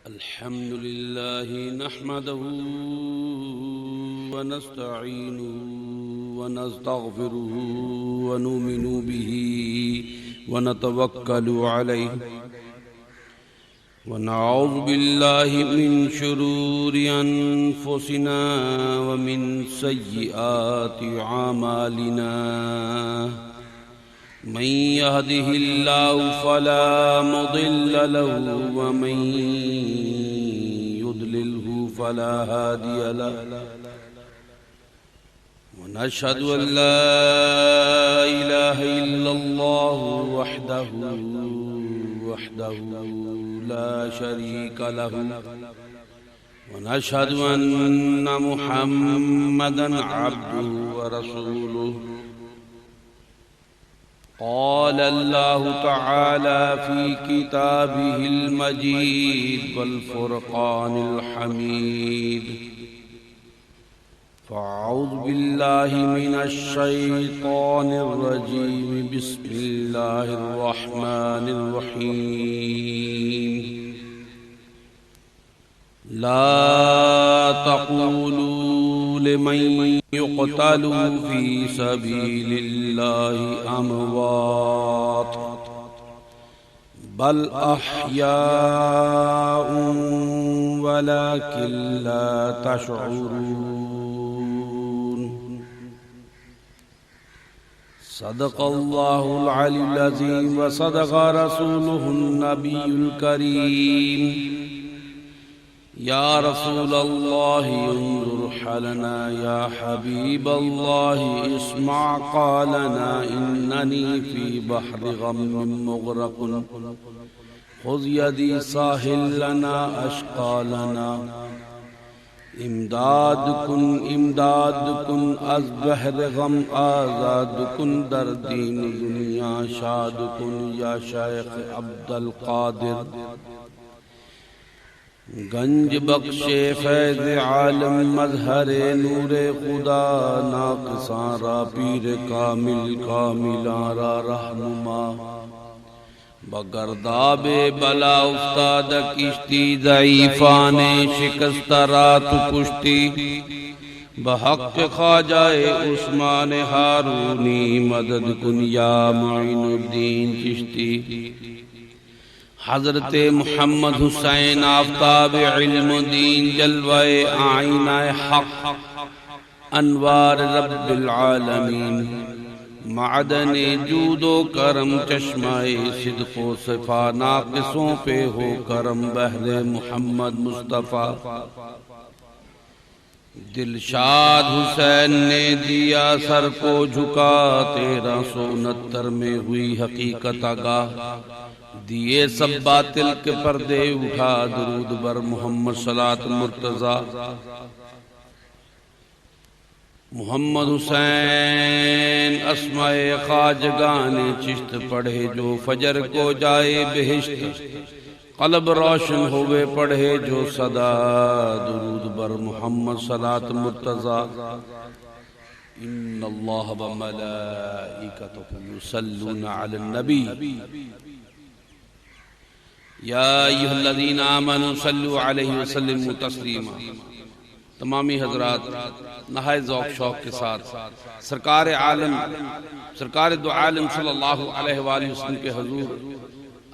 الحمد لله نحمده ونستعينه ونستغفره ونؤمن به ونتوكل عليه ونعوذ بالله من شرور أنفسنا ومن سيئات أعمالنا من يهده الله فلا مضل له ومن يضلله فلا هادي له ونشهد أن لا إله إلا الله وحده لا شريك له ونشهد أن محمدا عبده ورسوله قال الله تعالى في كتابه المجيد والفرقان الحميد فأعوذ بالله من الشيطان الرجيم بسم الله الرحمن الرحيم لا تقولوا لمن يقتل في سبيل الله أموات بل أحياء ولكن لا تشعرون صدق الله العلي العظيم وصدق رسوله النبي الكريم يا رسول الله انظر حالنا يا حبيب الله اسمع قالنا إنني في بحر غم مغرق خذ يدي ساحل لنا أشقى لنا امداد کن از بحر غم آزاد کن در دین دنیا شاد کن یا شیخ عبدالقادر گنج بخش فیض عالم مظہر نور خدا ناقصاں را پیر کاملاں را رہنما بگرداب بلا افتاد کشتی ضعیفان شکست رات کشتی بحق خواجہ عثمان ہارونی مدد کن یا معین الدین چشتی حضرت محمد حسین آفتاب علم دین جلوہ آئینہ حق انوار رب العالمین معدن جود و کرم چشمہ صدق و صفا ناقصوں پہ ہو کرم بحر محمد مصطفیٰ دلشاد حسین نے دیا سر کو جھکا 1369 میں ہوئی حقیقت آگاہ دیے سب باطل کے پردے اٹھا درود بر محمد صلاۃ مرتضی محمد حسین اسماء خواجگان چشت پڑھے جو فجر کو جائے بہشت قلب روشن ہوئے پڑھے جو صدا درود بر محمد صلاۃ مرتضی ان اللہ وملائکتہ یصلون علی النبی یا ایھا الذین آمنوا صلوا علیہ وسلموا تسلیما تمامی حضرات نہایت ذوق شوق کے ساتھ سرکار دو عالم صلی اللہ علیہ وآلہ وسلم کے حضور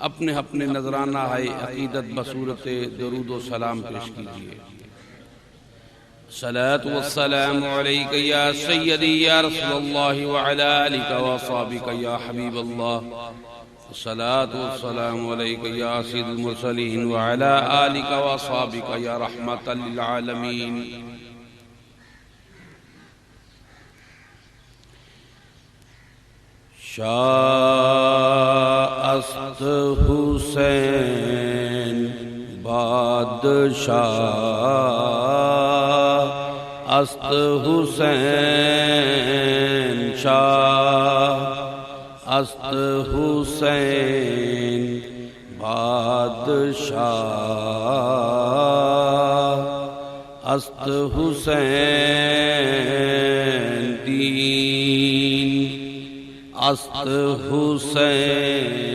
اپنے اپنے نذرانہ عقیدت بصورت درود و سلام پیش کیجئے صلاۃ والسلام علیک یا سیدی یا رسول اللہ وعلی آلک واصحابک یا حبیب اللہ الصلاة والسلام علیک یا سید المرسلین وعلی آلک واصحابک یا رحمت للعالمین شاہ است حسین بادشاہ است حسین شاہ است حسین بادشاہ است حسین دین است حسین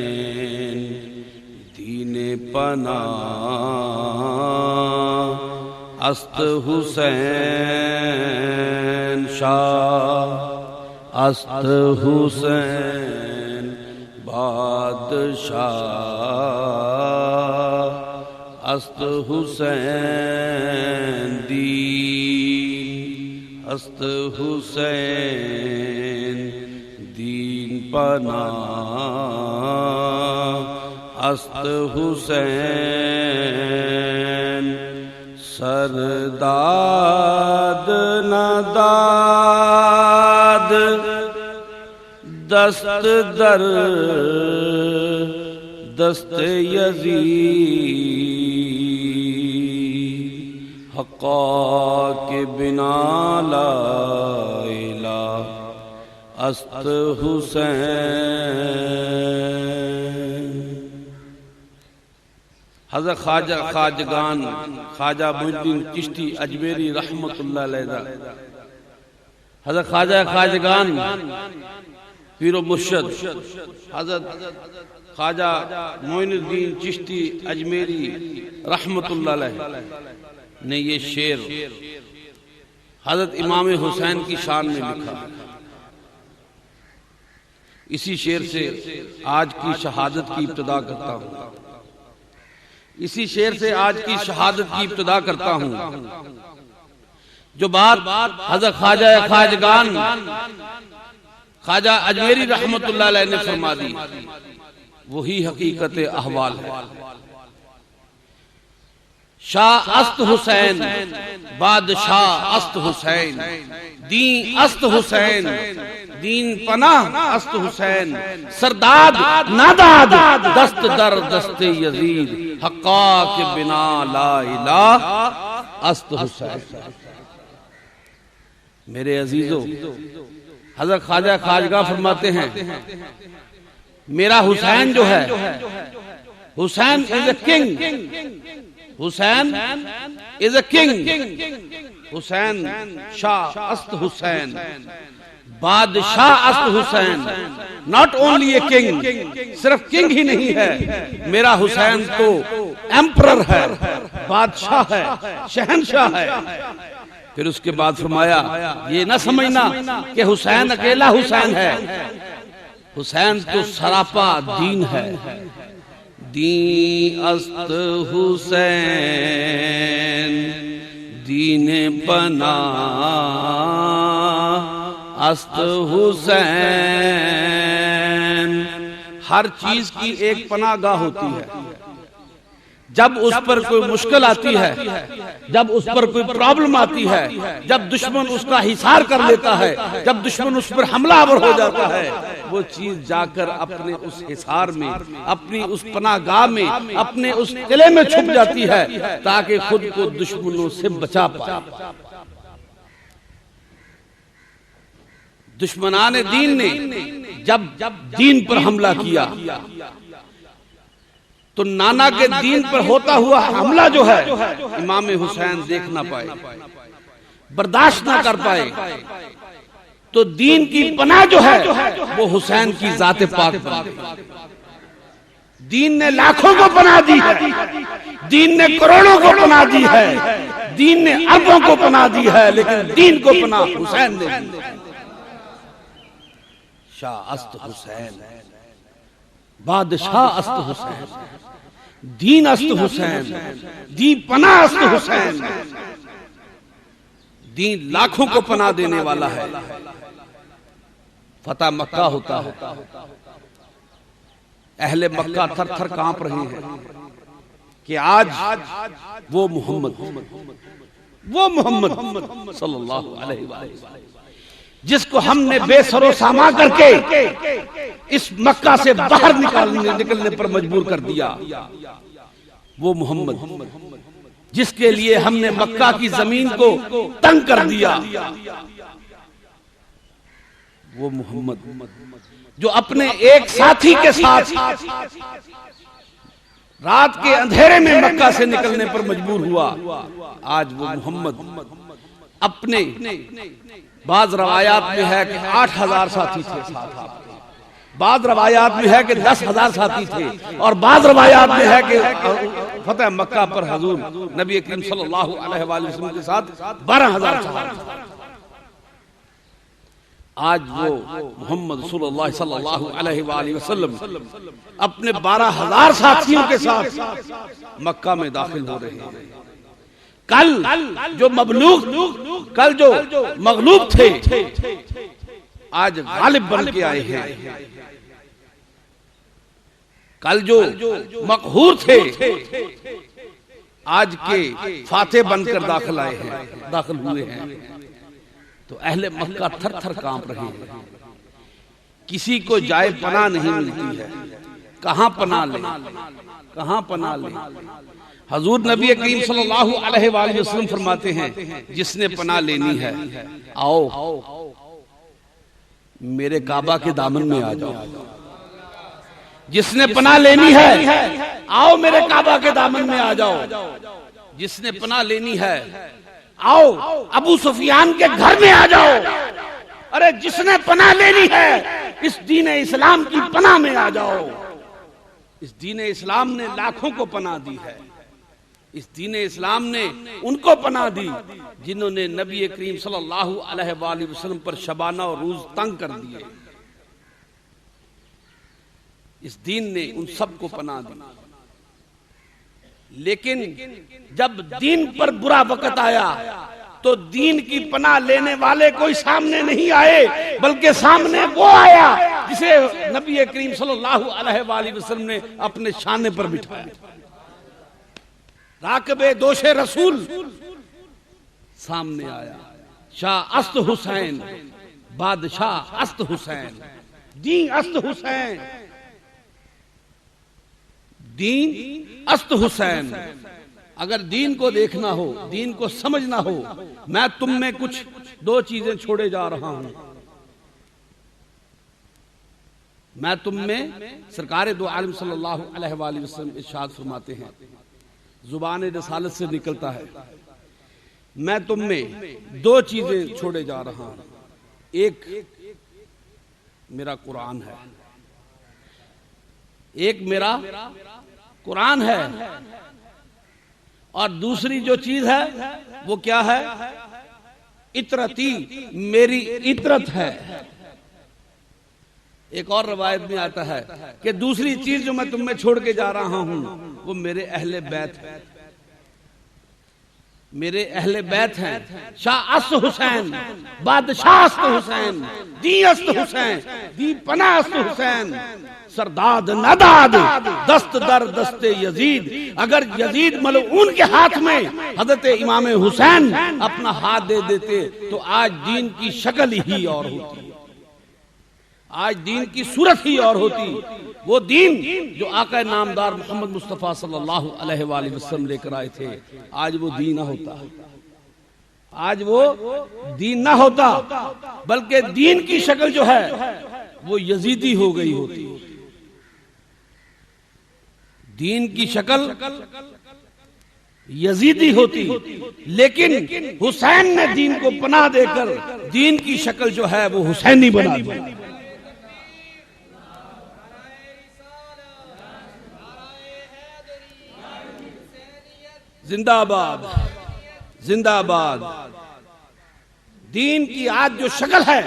دین پناہ است حسین شاہ است حسین بادشاہ است حسین دین است حسین دین پناہ است حسین سرداد نداد دست در دست یزید حقا کے بنا لا الہ است حسین. حضرت خواجگان خواجہ معین الدین چشتی اجمیری رحمت اللہ علیہ، حضرت خواجگان پیر و مرشد حضرت خواجہ معین الدین چشتی اجمیری رحمت اللہ علیہ نے یہ شعر حضرت امام حسین کی شان میں لکھا. اسی شعر سے آج کی شہادت کی ابتدا کرتا ہوں. اسی شعر سے آج کی شہادت کی ابتدا کرتا ہوں. جو بات حضرت خواجگان خواجہ اجمیری رحمت اللہ علیہ نے فرما دی وہی حقیقت احوال ہے. شاہ است حسین بادشاہ است حسین دین است حسین دین پناہ است حسین سرداد ناداد دست در دست یزید حقا کے بنا لا الہ است حسین. میرے عزیزو، حضرت خواجہ خواجگاہ فرماتے ہیں میرا حسین جو ہے، حسین is a king، Hussain is a king، Hussain Shah است حسین بادشاہ است حسین. not only a king، صرف کنگ ہی نہیں ہے، میرا حسین تو ایمپرر ہے، بادشاہ ہے، شہنشاہ ہے. پھر اس کے بعد فرمایا یہ نہ سمجھنا کہ حسین اکیلا حسین ہے، حسین تو سراپا دین ہے. دین است حسین دین پناہ است حسین. ہر چیز کی ایک پناہ گاہ ہوتی ہے. جب اس پر کوئی مشکل آتی ہے، جب اس پر کوئی پرابلم آتی ہے، جب دشمن اس کا حصار کر لیتا ہے، جب دشمن اس پر حملہ آور ہو جاتا ہے، وہ چیز جا کر اپنے اس حصار میں، اپنی اس پناہ گاہ میں، اپنے اس قلعے میں چھپ جاتی ہے تاکہ خود کو دشمنوں سے بچا پائے. دشمنان دین نے جب دین پر حملہ کیا تو نانا کے دین پر ہوتا ہوا حملہ جو ہے امام حسین دیکھ نہ پائے، برداشت نہ کر پائے. تو دین کی پناہ جو ہے وہ حسین کی ذات پاک بن گئی. دین نے لاکھوں کو پناہ دی ہے، دین نے کروڑوں کو پناہ دی ہے، دین نے اربوں کو پناہ دی ہے، لیکن دین کو پناہ حسین نے دی. شاہ است حسین بادشاہ است حسین دین است حسین دین پناہ است حسین. دین لاکھوں کو پناہ دینے والا ہے. فتح مکہ ہوتا ہے، اہل مکہ تھر تھر کانپ رہے ہیں کہ آج وہ محمد صلی اللہ علیہ وسلم جس کو ہم نے بے سر و ساما کر کے اس مکہ سے باہر نکلنے پر مجبور کر دیا، وہ محمد جس کے لیے ہم نے مکہ کی زمین کو تنگ کر دیا، وہ محمد جو اپنے ایک ساتھی کے ساتھ رات کے اندھیرے میں مکہ سے نکلنے پر مجبور ہوا، آج وہ محمد اپنے بعض روایات میں ہے کہ 8000 ساتھی تھے ساتھ آپ کے، بعض روایات میں ہے کہ 10,000 ساتھی تھے، اور بعض روایات میں ہے کہ فتح مکہ پر حضور نبی کریم صلی اللہ علیہ وآلہ وسلم کے ساتھ 12,000 صحابہ۔ آج وہ محمد رسول اللہ صلی اللہ علیہ وآلہ وسلم اپنے 12,000 ساتھیوں کے ساتھ مکہ میں داخل ہو رہے ہیں۔ کل جو مغلوب تھے آج غالب بن کے آئے ہیں، کل جو مقہور تھے آج کے فاتح بن کر داخل ہوئے ہیں۔ تو اہل مکہ تھر تھر کانپ رہے ہیں، کسی کو جائے پناہ نہیں ملتی ہے، کہاں پناہ لیں۔ حضور نبی کریم صلی اللہ علیہ وآلہ وسلم فرماتے ہیں جس نے پناہ لینی ہے آؤ میرے کعبہ کے دامن میں آ جاؤ، جس نے پناہ لینی ہے آؤ میرے کعبہ کے دامن میں آ جاؤ، جس نے پناہ لینی ہے آؤ ابو سفیان کے گھر میں آ جاؤ، ارے جس نے پناہ لینی ہے اس دین اسلام کی پناہ میں آ جاؤ۔ اس دین اسلام نے لاکھوں کو پناہ دی ہے، اس دین اسلام نے ان کو پناہ دی جنہوں نے نبی کریم صلی اللہ علیہ وآلہ وسلم پر شبانہ اور روز تنگ کر دیے، اس دین نے ان سب کو پناہ دی۔ لیکن جب دین پر برا وقت آیا تو دین کی پناہ لینے والے کوئی سامنے نہیں آئے، بلکہ سامنے وہ آیا جسے نبی کریم صلی اللہ علیہ وآلہ وسلم نے اپنے شانے پر بٹھایا۔ راکب دوش رسول سامنے آیا، شاہ است حسین، بادشاہ است حسین، دین است حسین، دین است حسین۔ اگر دین کو دیکھنا ہو، دین کو سمجھنا ہو، میں تم میں کچھ دو چیزیں چھوڑے جا رہا ہوں۔ میں تم میں سرکار دو عالم صلی اللہ علیہ وآلہ وسلم ارشاد فرماتے ہیں، زبان رسالت سے نکلتا ہے، میں تم میں دو چیزیں چھوڑے جا رہا ہوں، ایک میرا قرآن ہے، ایک میرا قرآن ہے، اور دوسری جو چیز ہے وہ کیا ہے؟ اطرتی، میری اطرت ہے۔ ایک اور روایت میں آتا ہے کہ دوسری چیز جو میں تم میں چھوڑ کے جا رہا ہوں وہ میرے اہل بیت ہے، میرے اہل بیت ہیں، شاہ است حسین، بادشاہ است حسین، دی است حسین، دی پناہ است حسین، سرداد نداد دست در دست یزید۔ اگر یزید ملعون کے ہاتھ میں حضرت امام حسین اپنا ہاتھ دے دیتے تو آج دین کی شکل ہی اور ہوتی، آج دین کی صورت ہی اور ہوتی۔ وہ دین جو آقا نامدار محمد مصطفیٰ صلی اللہ علیہ وآلہ وسلم لے کر آئے تھے، آج وہ دین نہ ہوتا، آج وہ دین نہ ہوتا، بلکہ دین کی شکل جو ہے وہ یزیدی ہو گئی ہوتی، دین کی شکل یزیدی ہوتی۔ لیکن حسین نے دین کو پناہ دے کر دین کی شکل جو ہے وہ حسینی بنا دی۔ زندہ باد، زندہ آباد۔ دین کی آج جو شکل ہے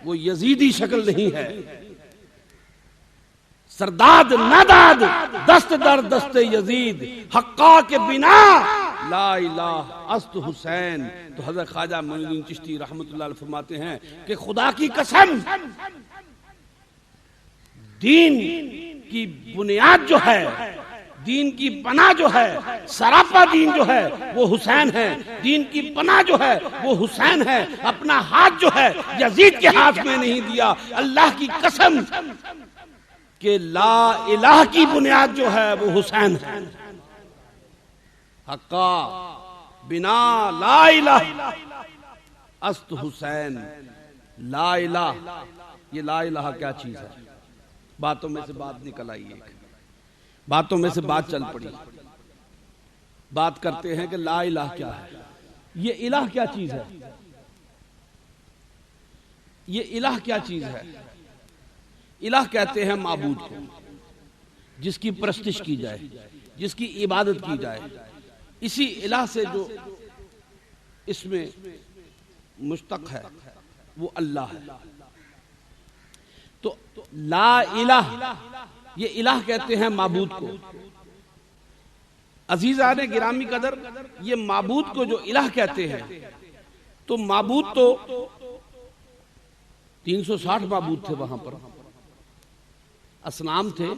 وہ یزیدی شکل نہیں ہے۔ سرداد نداد دست در دست یزید، حقا کے بنا لا الہ است حسین۔ تو حضرت خواجہ معین الدین چشتی رحمت اللہ علیہ فرماتے ہیں کہ خدا کی قسم، دین کی بنیاد جو ہے، دین کی پناہ جو ہے، سراپا دین جو ہے وہ حسین ہے، دین کی پناہ جو ہے وہ حسین ہے۔ اپنا ہاتھ جو ہے یزید کے ہاتھ میں نہیں دیا۔ اللہ کی قسم کہ لا الہ کی بنیاد جو ہے وہ حسین ہے۔ حقا بنا لا الہ است حسین۔ لا الہ، یہ لا الہ کیا چیز ہے؟ باتوں میں سے بات نکل آئی ہے، باتوں میں سے بات چل پڑی، بات کرتے ہیں کہ لا الہ کیا ہے، یہ الہ کیا چیز ہے، یہ الہ کیا چیز ہے۔ الہ کہتے ہیں معبود کو، جس کی پرستش کی جائے، جس کی عبادت کی جائے. اسی الہ سے جو اس میں مشتق ہے وہ اللہ ہے. تو لا الہ، یہ الہ کہتے ہیں معبود کو. عزیزان گرامی قدر، یہ معبود کو جو الہ کہتے ہیں، تو معبود تو 360 معبود تھے وہاں پر. اصنام تھے،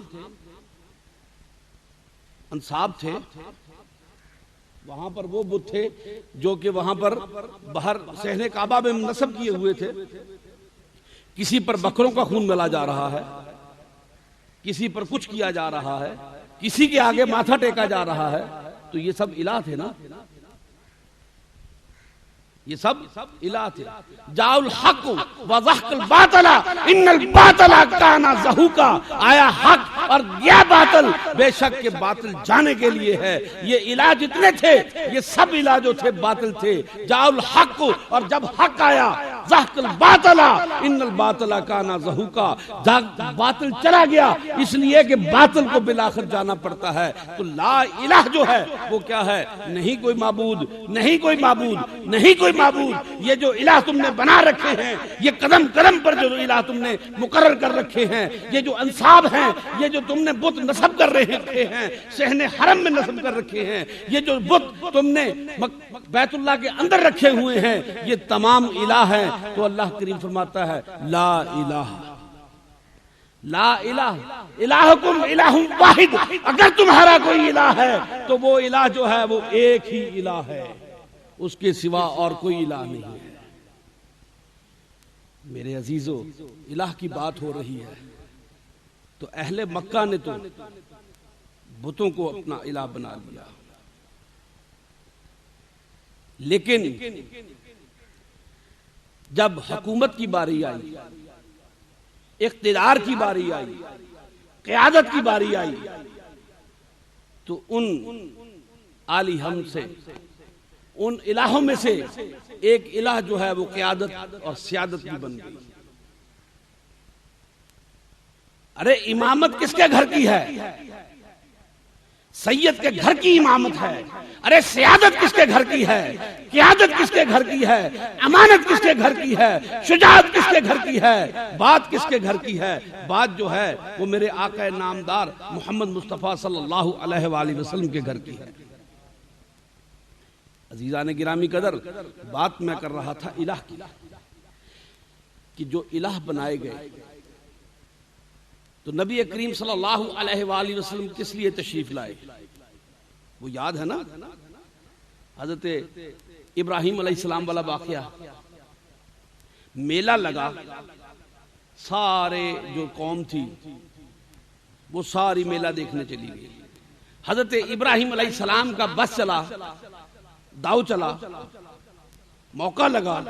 انصاب تھے، وہاں پر وہ بت تھے جو کہ وہاں پر باہر صحن کعبہ میں نصب کیے ہوئے تھے. کسی پر بکروں کا خون ملا جا رہا ہے، کسی پر کچھ کیا جا رہا ہے، کسی کے آگے ماتھا ٹیکا جا رہا ہے. تو یہ سب الہ تھے نا، یہ سب الہ تھے. جاء الحق وزهق الباطل ان الباطل کان زہوقا. آیا حق اور گیا باطل، بے شک کہ باطل جانے کے لیے ہے. یہ الہ جتنے تھے یہ سب الہ جو تھے باطل تھے. جاء الحق، اور جب حق آیا، زهق الباطل ان الباطل کان زہوقا، باطل چلا گیا اس لیے کہ باطل کو بالآخر جانا پڑتا ہے. تو لا الہ جو ہے وہ کیا ہے؟ نہیں کوئی معبود، نہیں کوئی معبود، نہیں کوئی معبود. یہ جو الہ تم نے بنا رکھے ہیں، یہ قدم قدم پر جو الہ تم نے مقرر کر رکھے ہیں، یہ جو انصاب ہیں، یہ جو تم نے بت نصب کر رکھے ہیں، صحن حرم میں نصب کر رکھے ہیں، یہ جو بت تم نے بیت اللہ کے اندر رکھے ہوئے ہیں، یہ تمام الہ ہیں. تو اللہ کریم فرماتا ہے لا الہ، لا الہ الہکم الہ واحد. اگر تمہارا کوئی الہ ہے تو وہ الہ جو ہے وہ ایک ہی الہ ہے، اس کے سوا اور کوئی الہ نہیں ہے. میرے عزیزو، الہ کی بات ہو رہی ہے تو اہل مکہ نے تو بتوں کو اپنا الہ بنا لیا. لیکن جب حکومت کی باری آئی، اقتدار کی باری آئی، قیادت کی باری آئی، تو ان آلہم سے، ان الہوں میں سے ایک الہ جو ہے وہ قیادت اور سیادت بھی بن گئی. ارے امامت کس کے گھر کی ہے؟ سید کے گھر کی امامت ہے. ارے سیادت کس کے گھر کی ہے؟ قیادت کس کے گھر کی ہے؟ امانت کس کے گھر کی ہے؟ شجاعت کس کے گھر کی ہے؟ بات کس کے گھر کی ہے؟ بات جو ہے وہ میرے آقا نامدار محمد مصطفیٰ صلی اللہ علیہ وآلہ وسلم کے گھر کی ہے. عزیزان گرامی قدر، بات میں کر رہا تھا الہ کی، کہ جو الہ بنائے گئے تو نبی کریم صلی اللہ علیہ وآلہ وسلم کس لیے تشریف لائے؟ وہ یاد ہے نا حضرت ابراہیم علیہ السلام والا واقعہ. میلہ لگا، سارے جو قوم تھی وہ ساری میلہ دیکھنے چلی گئی. حضرت ابراہیم علیہ السلام کا بس چلا، داؤ چلا، موقع لگا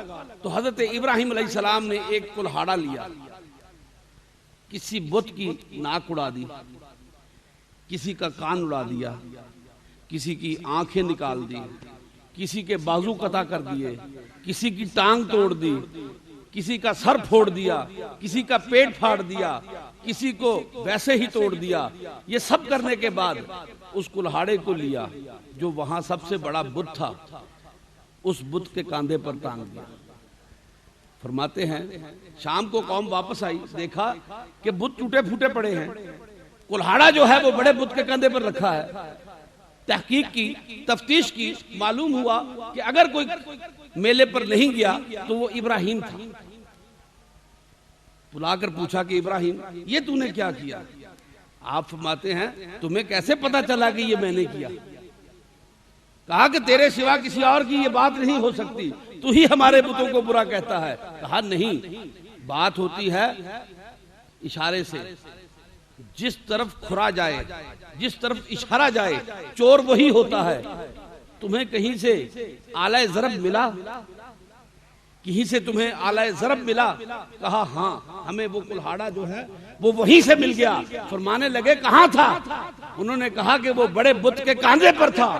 تو حضرت ابراہیم علیہ السلام نے ایک کلہاڑا لیا، کسی بت کی ناک اڑا دی، کسی کا کان اڑا دیا، کسی کی آنکھیں نکال دی، کسی کے بازو قطع کر دیے، کسی کی ٹانگ توڑ دی، کسی کا سر پھوڑ دیا، کسی کا پیٹ پھاڑ دیا، کسی کو ویسے ہی توڑ دیا. یہ سب کرنے کے بعد اس کلہاڑے کو لیا جو وہاں سب سے بڑا بت تھا، اس بت کے کاندھے پر ٹانگ دیا. فرماتے ہیں شام کو قوم واپس آئی، دیکھا کہ بت ٹوٹے پھوٹے پڑے ہیں، کلہاڑا جو ہے وہ بڑے بت کے کاندھے پر رکھا ہے. تحقیق کی، تفتیش کی، معلوم ہوا کہ اگر کوئی میلے پر نہیں گیا تو وہ ابراہیم تھا. بلا کر پوچھا کہ ابراہیم یہ تو نے کیا کیا؟ آپ فرماتے ہیں تمہیں کیسے پتا چلا کہ یہ میں نے کیا؟ کہا کہ تیرے سوا کسی اور کی یہ بات نہیں ہو سکتی، تو ہی ہمارے بتوں کو برا کہتا ہے. کہا نہیں، بات ہوتی ہے اشارے سے. جس طرف کھرا جائے، جس طرف اشارہ جائے، چور وہی ہوتا ہے. تمہیں کہیں سے آلہ ضرب ملا؟ کہیں سے تمہیں آلہ ضرب ملا؟ کہا ہاں، ہمیں وہ کلہاڑا جو ہے وہ وہیں سے مل گیا. فرمانے لگے کہاں تھا؟ انہوں نے کہا کہ وہ بڑے بت کے کاندھے پر تھا.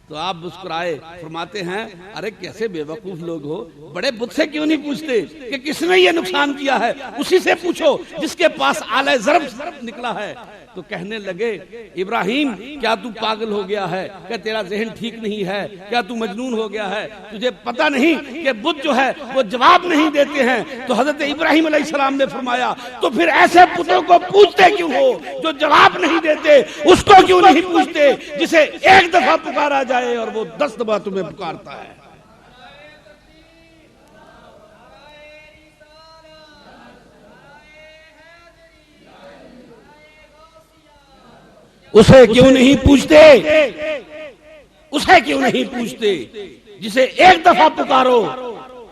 تو آپ مسکرائے، فرماتے ہیں ارے کیسے بے وقوف لوگ ہو، بڑے بت سے کیوں نہیں پوچھتے کہ کس نے یہ نقصان کیا ہے، اسی سے پوچھو جس کے پاس آلہ ضرب نکلا ہے۔ تو کہنے لگے ابراہیم کیا تو پاگل ہو گیا ہے، کیا تیرا ذہن ٹھیک نہیں ہے، کیا تو مجنون ہو گیا ہے، تجھے پتہ نہیں کہ بت جو ہے وہ جواب نہیں دیتے ہیں؟ تو حضرت ابراہیم علیہ السلام نے فرمایا تو پھر ایسے بتوں کو پوچھتے کیوں ہو جو جواب نہیں دیتے؟ اس کو کیوں نہیں پوچھتے جسے ایک دفعہ پکارا جائے اور وہ 10 دفعہ تمہیں پکارتا ہے؟ اسے کیوں نہیں پوچھتے؟ اسے کیوں نہیں پوچھتے جسے ایک دفعہ پکارو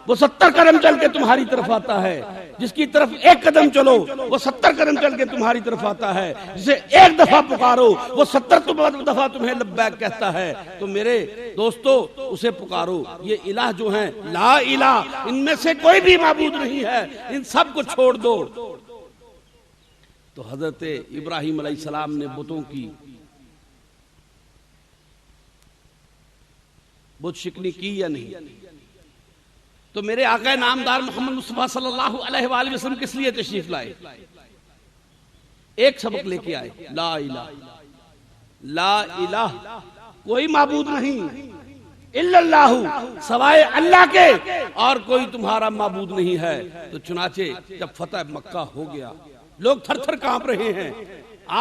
وہ 70 قدم چل کے تمہاری طرف آتا ہے، جس کی طرف ایک قدم چلو وہ 70 قدم چل کے تمہاری طرف آتا ہے، جسے ایک دفعہ پکارو وہ 70 دفعہ تمہیں لبیک کہتا ہے۔ تو میرے دوستو اسے پکارو۔ یہ الہ جو ہیں لا الہ، ان میں سے کوئی بھی معبود نہیں ہے، ان سب کو چھوڑ دو۔ تو حضرت ابراہیم علیہ السلام نے بتوں کی بت شکنی کی یا نہیں؟ تو میرے آقا نامدار محمد مصطفیٰ صلی اللہ علیہ وآلہ وسلم کس لیے تشریف لائے؟ ایک سبق لے کے آئے، لا الہ، لا الہ، کوئی معبود نہیں الا اللہ، سوائے اللہ کے اور کوئی تمہارا معبود نہیں ہے۔ تو چنانچہ جب فتح مکہ ہو گیا لوگ تھر تھر کانپ رہے ہیں،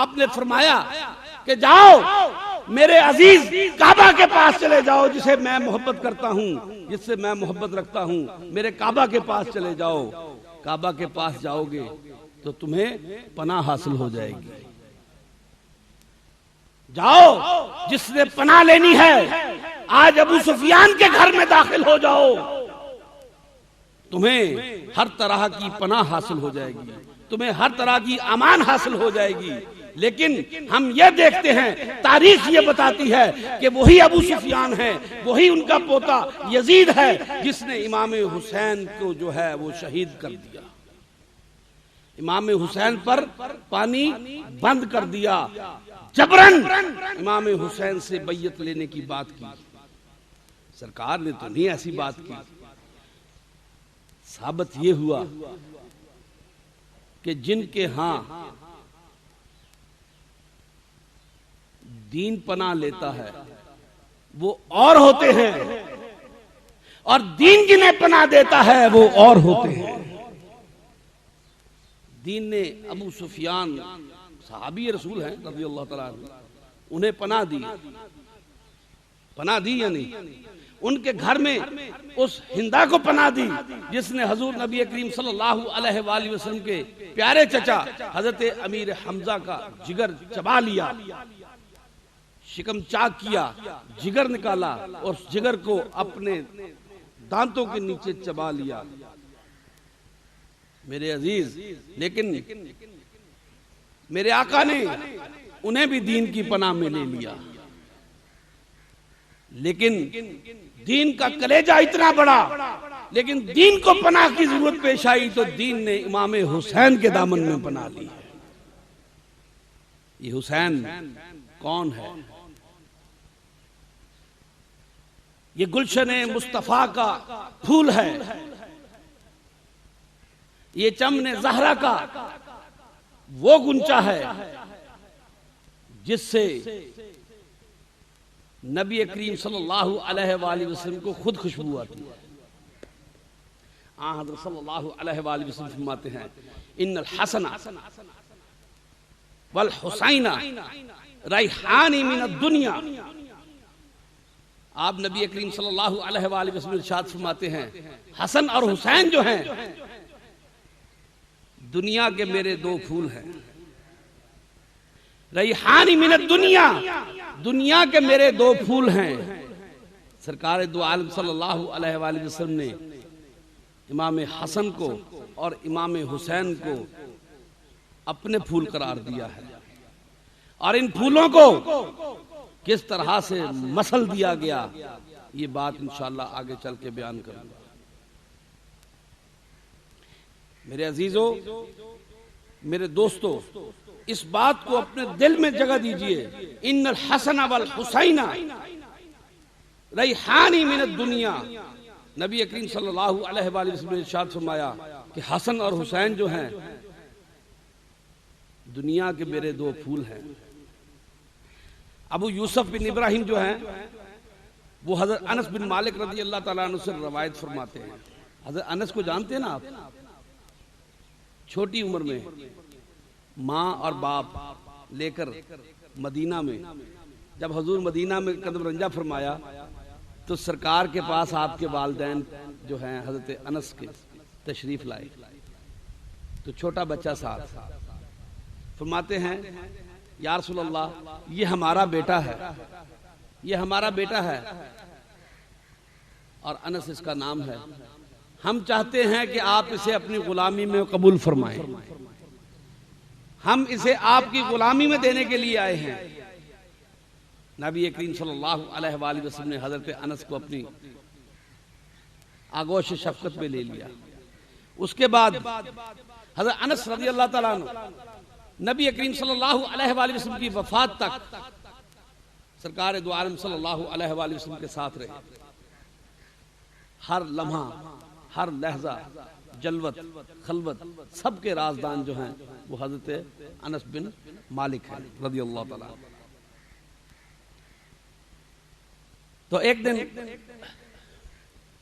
آپ نے فرمایا کہ جاؤ میرے عزیز کعبہ کے پاس چلے جاؤ، جسے میں محبت کرتا ہوں، جس سے میں محبت رکھتا ہوں، میرے کعبہ کے پاس چلے جاؤ۔ کعبہ کے پاس جاؤ گے تو تمہیں پناہ حاصل ہو جائے گی۔ جاؤ جس نے پناہ لینی ہے، آج ابو سفیان کے گھر میں داخل ہو جاؤ، تمہیں ہر طرح کی پناہ حاصل ہو جائے گی، تمہیں ہر طرح کی امان حاصل ہو جائے گی۔ لیکن ہم یہ دیکھتے ہیں، تاریخ یہ بتاتی ہے کہ وہی ابو سفیان ہے، وہی ان کا پوتا یزید ہے جس نے امام حسین کو جو ہے وہ شہید کر دیا، امام حسین پر پانی بند کر دیا، جبرن امام حسین سے بیعت لینے کی بات کی۔ سرکار نے تو نہیں ایسی بات کی۔ ثابت یہ ہوا کہ جن کے ہاں دین پناہ لیتا ہے وہ اور ہوتے ہیں، اور دین جنہیں پناہ دیتا ہے وہ اور ہوتے ہیں۔ دین نے ابو سفیان صحابی رسول ہیں رضی اللہ تعالیٰ عنہ، انہیں پناہ دی، پناہ دی یا نہیں؟ ان کے گھر میں اس ہندا کو پناہ دی جس نے حضور نبی کریم صلی اللہ علیہ وآلہ وسلم کے پیارے چچا حضرت امیر حمزہ کا جگر چبا لیا، شکم چاک کیا، جگر نکالا اور جگر کو اپنے دانتوں کے نیچے چبا لیا۔ میرے عزیز، لیکن میرے آقا نے انہیں بھی دین کی پناہ میں لے لیا، لیکن دین کا کلیجہ اتنا بڑا، لیکن دین کو پناہ کی ضرورت پیش آئی تو دین نے امام حسین کے دامن میں پناہ لی ہے۔ یہ حسین کون ہے؟ یہ گلشن مصطفیٰ کا پھول ہے، یہ چمن زہرا کا وہ گنچا ہے جس سے نبی کریم صلی اللہ علیہ وآلہ وسلم کو خود خوشبو آتی ہے۔ حضرت صلی اللہ علیہ وآلہ وسلم فرماتے ہیں ان الحسن والحسین ریحان من الدنیا۔ آپ نبی کریم صلی اللہ علیہ وآلہ وسلم ارشاد فرماتے ہیں حسن اور حسین جو ہیں دنیا کے میرے دو پھول ہیں، ریحان من الدنیا، دنیا کے میرے دو پھول ہیں۔ سرکار دو عالم صلی اللہ علیہ وآلہ وسلم نے امام حسن کو اور امام حسین کو اپنے پھول قرار دیا ہے، اور ان پھولوں کو کس طرح سے مسل دیا گیا یہ بات انشاءاللہ آگے چل کے بیان کروں گا۔ میرے عزیزو، میرے دوستو، اس بات کو اپنے دل میں جگہ دیجئے، ان الحسن والحسین ریحانی من الدنیا، نبی کریم صلی اللہ علیہ وآلہ وسلم نے ارشاد فرمایا کہ حسن اور حسین جو ہیں دنیا کے میرے دو پھول ہیں۔ ابو یوسف بن ابراہیم جو ہیں وہ حضرت انس بن مالک رضی اللہ تعالیٰ عنہ سے روایت فرماتے ہیں۔ حضرت انس کو جانتے ہیں نا آپ؟ چھوٹی عمر میں ماں اور باپ لے کر مدینہ میں، جب حضور مدینہ میں قدم رنجہ فرمایا تو سرکار کے پاس آپ کے والدین جو ہیں حضرت انس کے تشریف لائے، تو چھوٹا بچہ ساتھ، فرماتے ہیں یا رسول اللہ یہ ہمارا بیٹا ہے، یہ ہمارا بیٹا ہے اور انس اس کا نام ہے، ہم چاہتے ہیں کہ آپ اسے اپنی غلامی میں قبول فرمائیں، ہم اسے آپ کی غلامی میں دینے کے لیے آئے ہیں۔ نبی کریم صلی اللہ علیہ وآلہ وسلم نے حضرت انس کو اپنی آغوش شفقت میں لے لیا۔ اس کے بعد حضرت انس رضی اللہ تعالیٰ عنہ نبی کریم صلی اللہ علیہ وآلہ وسلم کی وفات تک سرکار دو عالم صلی اللہ علیہ وآلہ وسلم کے ساتھ رہے۔ ہر لمحہ، ہر لحظہ، جلوت خلوت سب کے رازدان جو ہیں وہ حضرت انس بن مالک ہیں رضی اللہ تعالیٰ عنہ۔ تو ایک دن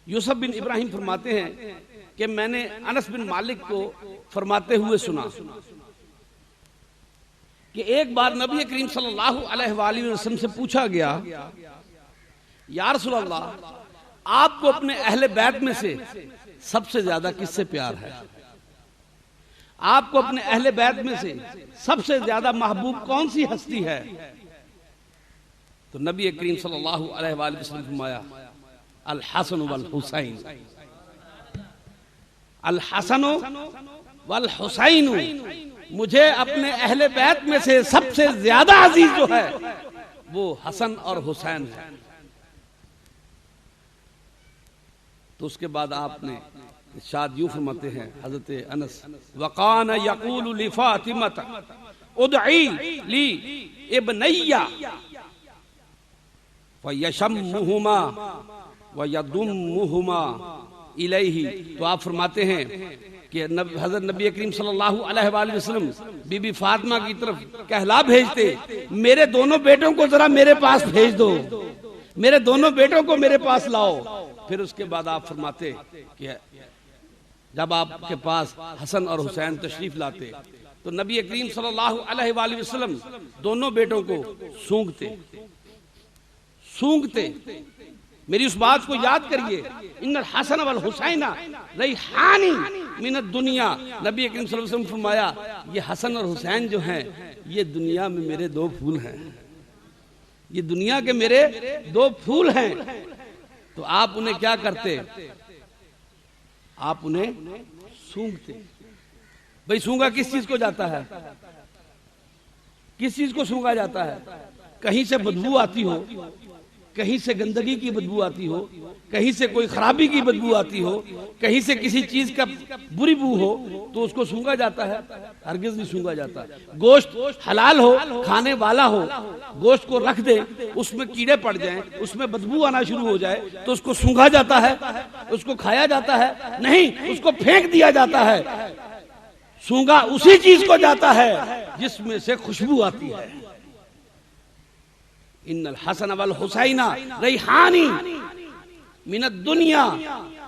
یوسف بن ابراہیم فرماتے ہیں کہ میں نے انس بن مالک کو فرماتے ہوئے سنا کہ ایک بار نبی کریم صلی اللہ علیہ وآلہ وسلم سے پوچھا گیا یا رسول اللہ آپ کو اپنے اہل بیت میں سے سب سے زیادہ کس سے پیار ہے؟ آپ کو اپنے اہل بیت میں سے سب سے زیادہ محبوب کون سی ہستی ہے؟ تو نبی کریم صلی اللہ علیہ وآلہ وسلم فرمایا الحسن والحسین، الحسن والحسین، مجھے اپنے اہل بیت میں سے سب سے زیادہ عزیز جو ہے وہ حسن اور حسین ہے۔ تو اس کے بعد آپ نے ارشاد یوں فرماتے ہیں حضرت انس وقان یقول لفاطمۃ ادعی لی ابنیہ فیشمہما ویضمہما الیہ۔ تو آپ فرماتے ہیں کہ حضرت نبی کریم صلی اللہ علیہ وآلہ وسلم بی بی فاطمہ کی طرف کہلا بھیجتے میرے دونوں بیٹوں کو ذرا میرے پاس بھیج دو، میرے دونوں بیٹوں کو میرے پاس لاؤ۔ پھر اس کے بعد آپ فرماتے کہ جب آپ کے پاس حسن اور حسین تشریف لاتے تو نبی کریم صلی اللہ علیہ وآلہ وسلم دونوں بیٹوں کو سونگتے۔ میری اس بات کو یاد کریے، ان الحسن والحسین ریحانی من الدنیا، نبی کریم صلی اللہ علیہ وسلم فرمایا یہ حسن اور حسین جو ہیں یہ دنیا میں میرے دو پھول ہیں، یہ دنیا کے میرے دو پھول ہیں۔ تو آپ انہیں کیا کرتے؟ آپ انہیں سونگتے۔ بھئی سونگا کس چیز کو جاتا ہے؟ کس چیز کو سونگا جاتا ہے؟ کہیں سے بدبو آتی ہو، کہیں سے گندگی کی بدبو آتی ہو، کہیں سے کوئی خرابی کی بدبو آتی ہو، کہیں سے کسی چیز کا بری بو ہو تو اس کو سونگا جاتا ہے؟ ہرگز نہیں سونگا جاتا۔ گوشت حلال ہو، کھانے والا ہو، گوشت کو رکھ دے، اس میں کیڑے پڑ جائیں، اس میں بدبو آنا شروع ہو جائے تو اس کو سونگا جاتا ہے؟ اس کو کھایا جاتا ہے؟ نہیں، اس کو پھینک دیا جاتا ہے۔ سونگا اسی چیز کو جاتا ہے جس میں سے خوشبو آتی ہے۔ ان الحسن والحسین ریحانی من الدنیا،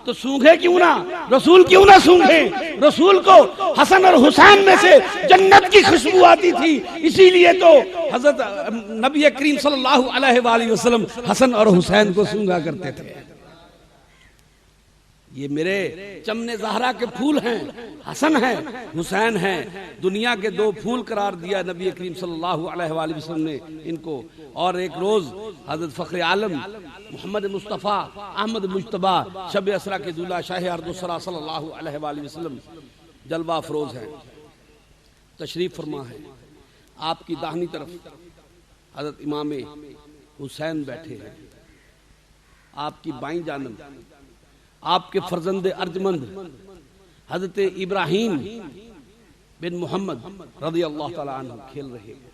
تو سونگے کیوں نہ؟ رسول کیوں نہ سونگے؟ رسول کو حسن اور حسین میں سے جنت کی خوشبو آتی تھی، اسی لیے تو حضرت نبی کریم صلی اللہ علیہ وآلہ وسلم حسن اور حسین کو سونگا کرتے تھے۔ یہ میرے چمن زہرا کے پھول ہیں، حسن ہیں، حسین ہیں، دنیا کے دو پھول قرار دیا نبی کریم صلی اللہ علیہ وآلہ وسلم نے ان کو۔ اور ایک روز حضرت فخر عالم محمد مصطفیٰ احمد مجتبی شب اسرا کے دولہ شاہ ارض السرا صلی اللہ علیہ وآلہ وسلم جلوہ افروز ہیں، تشریف فرما ہے۔ آپ کی داہنی طرف حضرت امام حسین بیٹھے ہیں، آپ کی بائیں جانب آپ کے فرزند ارجمند حضرت ابراہیم بن محمد رضی اللہ تعالی عنہ کھیل رہے ہیں۔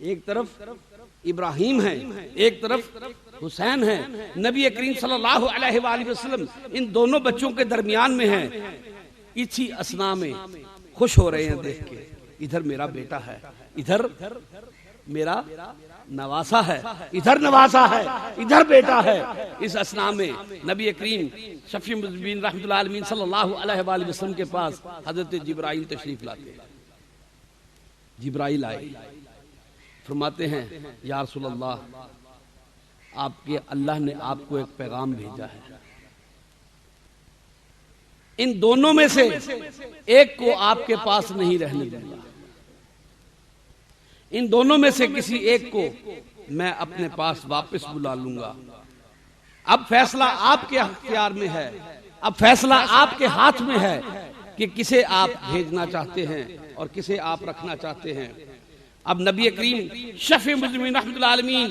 ایک طرف ابراہیم ہے، ایک طرف حسین ہے، نبی کریم صلی اللہ علیہ وآلہ وسلم ان دونوں بچوں کے درمیان میں ہیں، اسی اسنا میں خوش ہو رہے ہیں دیکھ کے، ادھر میرا بیٹا ہے، ادھر میرا نواسا ہے، ادھر نواسا ہے، ادھر بیٹا ہے۔ اس اسنا میں نبی کریم شفیع المذنبین رحمۃ اللہ علیہ صلی اللہ علیہ وآلہ وسلم کے پاس حضرت جبرائیل تشریف لاتے ہیں۔ جبرائیل آئے، فرماتے ہیں یا رسول اللہ، آپ کے اللہ نے آپ کو ایک پیغام بھیجا ہے، ان دونوں میں سے ایک کو آپ کے پاس نہیں رہنے دوں گا، ان دونوں میں سے کسی ایک کو میں اپنے پاس واپس بلا لوں گا۔ اب فیصلہ آپ کے اختیار میں ہے، اب فیصلہ آپ کے ہاتھ میں ہے کہ کسے آپ بھیجنا چاہتے ہیں اور کسے آپ رکھنا چاہتے ہیں۔ اب نبی کریم شفیع المذنبین رحمۃ اللہ علیہ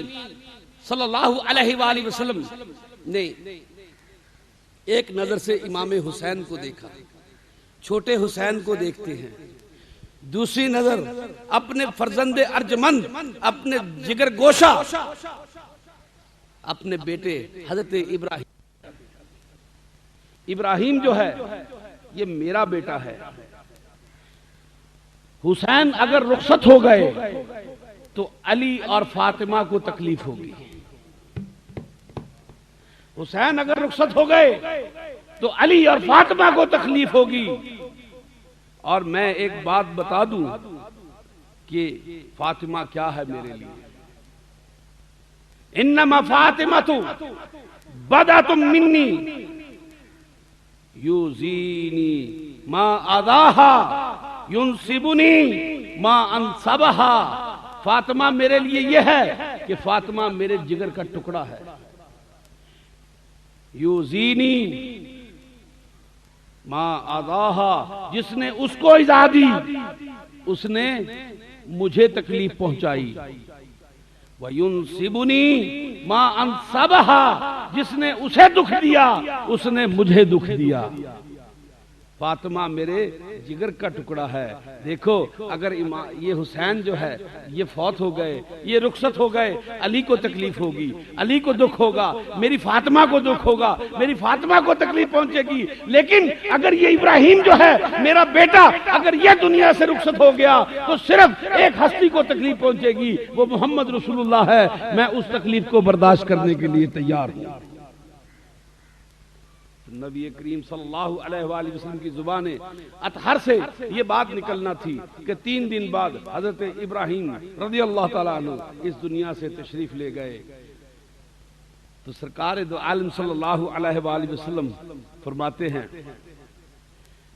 صلی اللہ علیہ وآلہ وسلم نے ایک نظر سے امام حسین کو دیکھا، چھوٹے حسین کو دیکھتے ہیں، دوسری نظر اپنے فرزند ارجمند، اپنے جگر گوشہ، اپنے بیٹے حضرت ابراہیم۔ ابراہیم جو ہے یہ میرا بیٹا ہے، حسین اگر رخصت ہو گئے تو علی اور فاطمہ کو تکلیف ہوگی، حسین اگر رخصت ہو گئے تو علی اور فاطمہ کو تکلیف ہوگی۔ اور میں ایک بات بتا دوں کہ فاطمہ کیا ہے میرے لیے، انما فاطمۃ بدعۃ منی یؤذینی ما اذاہا ینصبنی ما انصبہا۔ فاطمہ میرے لیے یہ ہے کہ فاطمہ میرے جگر کا ٹکڑا ہے، یؤذینی ما اذاہا، جس نے اس کو ایذا دی اس نے مجھے تکلیف پہنچائی، وَيُنْصِبُنِي مَا أَنْصَبَهَا، جس نے اسے دکھ دیا اس نے مجھے دکھ دیا۔ فاطمہ میرے جگر کا ٹکڑا ہے۔ دیکھو اگر یہ حسین جو ہے یہ فوت ہو گئے، یہ رخصت ہو گئے، علی کو تکلیف ہوگی، علی کو دکھ ہوگا، میری فاطمہ کو دکھ ہوگا، میری فاطمہ کو تکلیف پہنچے گی۔ لیکن اگر یہ ابراہیم جو ہے میرا بیٹا اگر یہ دنیا سے رخصت ہو گیا تو صرف ایک ہستی کو تکلیف پہنچے گی، وہ محمد رسول اللہ ہے۔ میں اس تکلیف کو برداشت کرنے کے لیے تیار ہوں۔ نبی کریم صلی اللہ علیہ وآلہ وسلم کی زبان اطہر سے یہ بات نکلنا تھی کہ 3 دن بعد حضرت ابراہیم رضی اللہ تعالیٰ عنہ اس دنیا سے تشریف لے گئے، تو سرکار دو عالم صلی اللہ علیہ وآلہ وسلم فرماتے ہیں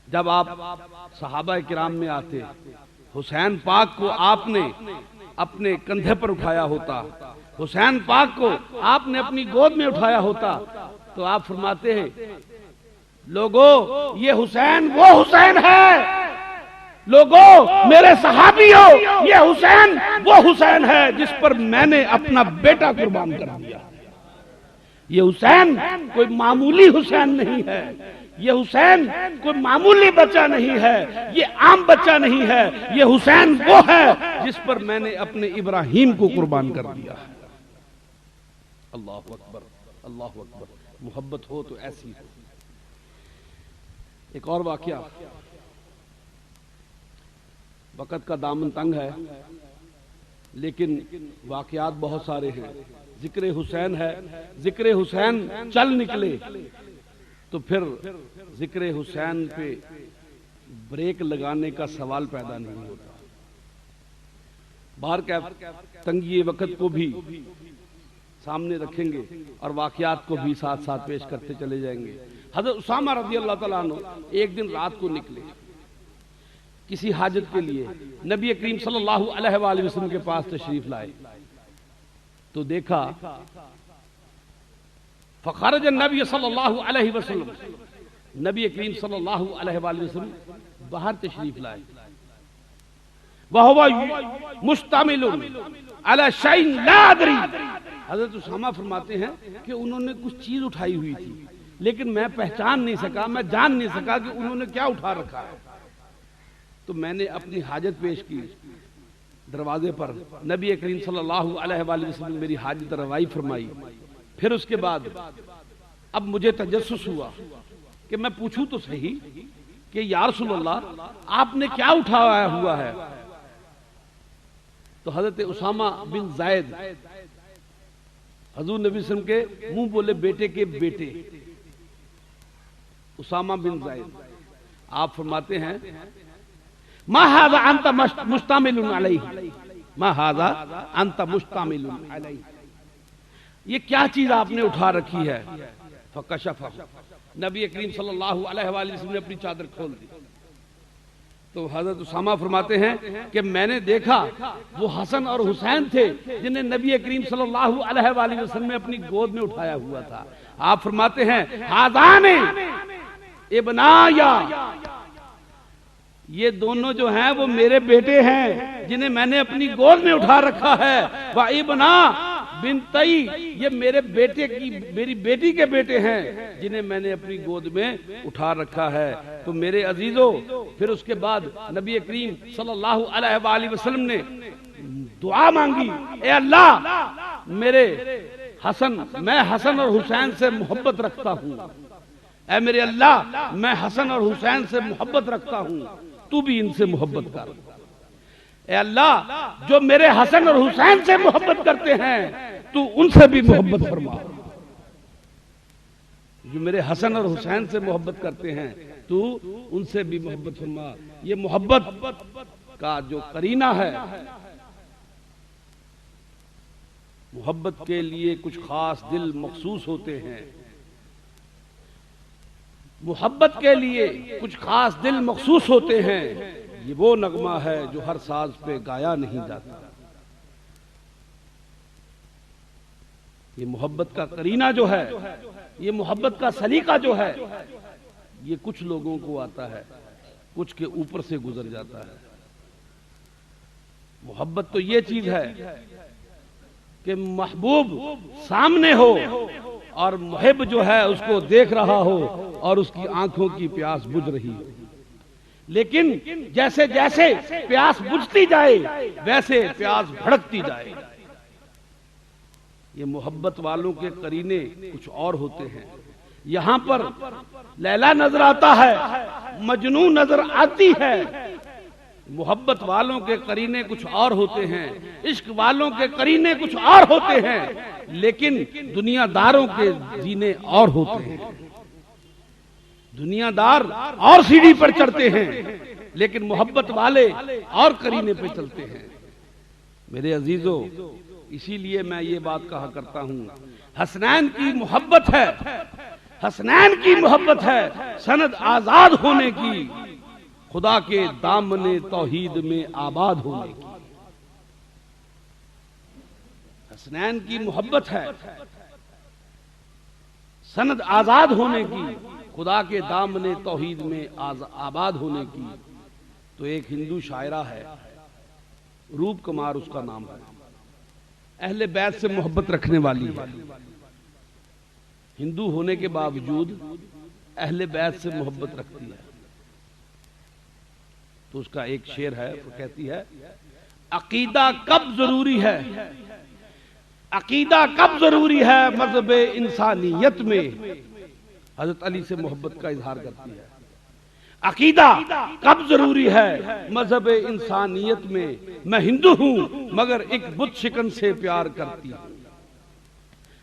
جب آپ صحابہ کرام میں آتے، حسین پاک کو آپ نے اپنے کندھے پر اٹھایا ہوتا، حسین پاک کو آپ نے اپنی گود میں اٹھایا ہوتا، تو آپ فرماتے ہیں لوگو یہ حسین وہ حسین ہے، لوگو میرے صحابیوں یہ حسین وہ حسین ہے جس پر میں نے اپنا بیٹا قربان کر دیا۔ یہ حسین کوئی معمولی حسین نہیں ہے، یہ حسین کوئی معمولی بچہ نہیں ہے، یہ عام بچہ نہیں ہے، یہ حسین وہ ہے جس پر میں نے اپنے ابراہیم کو قربان کر دیا۔ اللہ اکبر، اللہ اکبر۔ محبت ہو تو ایسی ہو۔ ایک اور واقعہ، وقت کا دامن تنگ ہے لیکن واقعات بہت سارے ہیں۔ ذکر حسین ہے، ذکر حسین چل نکلے تو پھر ذکر حسین پہ بریک لگانے کا سوال پیدا نہیں ہوتا۔ باہر کا تنگی وقت کو بھی سامنے رکھیں گے اور واقعات کو بھی ساتھ ساتھ پیش کرتے چلے جائیں گے۔ حضرت اسامہ رضی اللہ تعالیٰ عنہ ایک دن رات کو نکلے کسی حاجت کے لیے، نبی کریم صلی اللہ علیہ وآلہ وسلم کے پاس تشریف لائے تو دیکھا فخرج النبی صلی اللہ علیہ وسلم، نبی کریم صلی اللہ علیہ وآلہ وسلم باہر تشریف لائے، وَهُوَ مُشْتَمِلٌ عَلَى شَيْءٍ لَا أَدْرِي۔ حضرت اسامہ فرماتے ہیں کہ انہوں نے کچھ چیز اٹھائی ہوئی تھی لیکن میں پہچان نہیں سکا، میں جان نہیں سکا کہ انہوں نے کیا اٹھا رکھا ہے۔ تو میں نے اپنی حاجت پیش کی، دروازے پر نبی کریم صلی اللہ علیہ وآلہ وسلم نے میری حاجت روائی فرمائی. پھر اس کے بعد اب مجھے تجسس ہوا کہ میں پوچھوں تو صحیح کہ یا رسول اللہ آپ نے کیا اٹھایا ہوا ہے؟ تو حضرت اسامہ بن زید حضور نبی صلی اللہ علیہ وسلم کے منہ بولے بیٹے کے بیٹے اسامہ بن زید. آپ فرماتے ہیں ما ھذا انت مشتمل علیہ، ما ھذا انت مشتمل علیہ، یہ کیا چیز آپ نے اٹھا رکھی ہے؟ فکشف، نبی کریم صلی اللہ علیہ وآلہ وسلم نے اپنی چادر کھول دی. تو حضرت اسامہ فرماتے ہیں کہ میں نے دیکھا وہ حسن اور حسین تھے جنہیں نبی کریم صلی اللہ علیہ وآلہ وسلم نے اپنی گود میں اٹھایا ہوا تھا. آپ فرماتے ہیں ھذان ابنایا، یہ دونوں جو ہیں وہ میرے بیٹے ہیں جنہیں میں نے اپنی گود میں اٹھا رکھا ہے. وابنا بنتی، یہ میرے بیٹے کی میری بیٹی کے بیٹے ہیں جنہیں میں نے اپنی گود میں اٹھا رکھا ہے. تو میرے عزیزو پھر اس کے بعد نبی کریم صلی اللہ علیہ وآلہ وسلم نے دعا مانگی، اے اللہ میرے حسن، میں حسن اور حسین سے محبت رکھتا ہوں، اے میرے اللہ میں حسن اور حسین سے محبت رکھتا ہوں، تو بھی ان سے محبت کر. اے اللہ جو میرے حسن اور حسین سے محبت کرتے ہیں تو ان سے بھی محبت فرما، جو میرے حسن اور حسین سے محبت کرتے ہیں تو ان سے بھی محبت فرما. یہ محبت کا جو قرینہ ہے، محبت کے لیے کچھ خاص دل مخصوص ہوتے ہیں، محبت کے لیے کچھ خاص دل مخصوص ہوتے ہیں. یہ وہ نغمہ ہے جو ہر ساز پہ گایا نہیں جاتا. یہ محبت کا قرینہ جو ہے، یہ محبت کا سلیقہ جو ہے، یہ کچھ لوگوں کو آتا ہے، کچھ کے اوپر سے گزر جاتا ہے. محبت تو یہ چیز ہے کہ محبوب سامنے ہو اور محب جو ہے اس کو دیکھ رہا ہو اور اس کی آنکھوں کی پیاس بجھ رہی ہو. لیکن جیسے جیسے پیاس بجھتی جائے ویسے پیاس بھڑکتی جائے. یہ محبت والوں کے قرینے کچھ اور ہوتے ہیں. یہاں پر لیلا نظر آتا ہے، مجنوں نظر آتی ہے. محبت والوں کے قرینے کچھ اور ہوتے ہیں، عشق والوں کے قرینے کچھ اور ہوتے ہیں، لیکن دنیا داروں کے زینے اور ہوتے ہیں. دنیا دار اور سیڑھی پر چڑھتے ہیں لیکن محبت والے اور قرینے پہ چلتے ہیں. میرے عزیزو اسی لیے میں یہ بات کہا کرتا ہوں، حسنین کی محبت ہے، حسنین کی محبت ہے سند آزاد ہونے کی، خدا کے دامن توحید میں آباد ہونے کی. حسنین کی محبت ہے سند آزاد ہونے کی، خدا کے دامن توحید میں آباد ہونے کی. تو ایک ہندو شاعرہ ہے، روپ کمار اس کا نام ہے، اہل بیت سے محبت رکھنے والی ہے، ہندو ہونے کے باوجود اہل بیت سے محبت رکھتی ہے. تو اس کا ایک شعر ہے، وہ کہتی ہے عقیدہ کب ضروری ہے، عقیدہ کب ضروری ہے مذہب انسانیت میں. حضرت علی سے محبت کا اظہار کرتی ہے. عقیدہ کب ضروری ہے مذہب انسانیت میں، میں ہندو ہوں مگر ایک بت شکن سے پیار کرتی ہوں.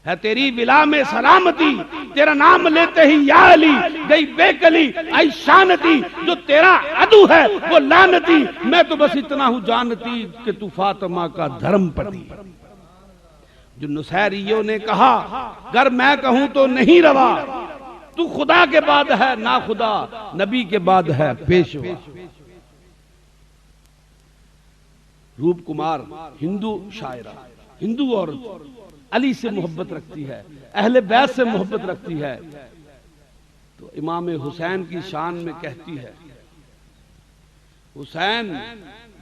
ہے تیری ولا میں سلامتی، تیرا نام لیتے ہی یا علی گئی بے کلی ای شانتی. جو تیرا عدو ہے وہ لعنتی، میں تو بس اتنا ہوں جانتی کہ تو فاطمہ کا دھرم پتی. جو نصیریوں نے کہا گر میں کہوں تو نہیں روا، تو خدا کے بعد ہے نا خدا، نبی کے بعد ہے پیشوا. روپ کمار ہندو شاعرہ، ہندو عورت علی سے محبت رکھتی ہے، اہل بیت سے محبت رکھتی ہے. تو امام حسین کی شان میں کہتی ہے حسین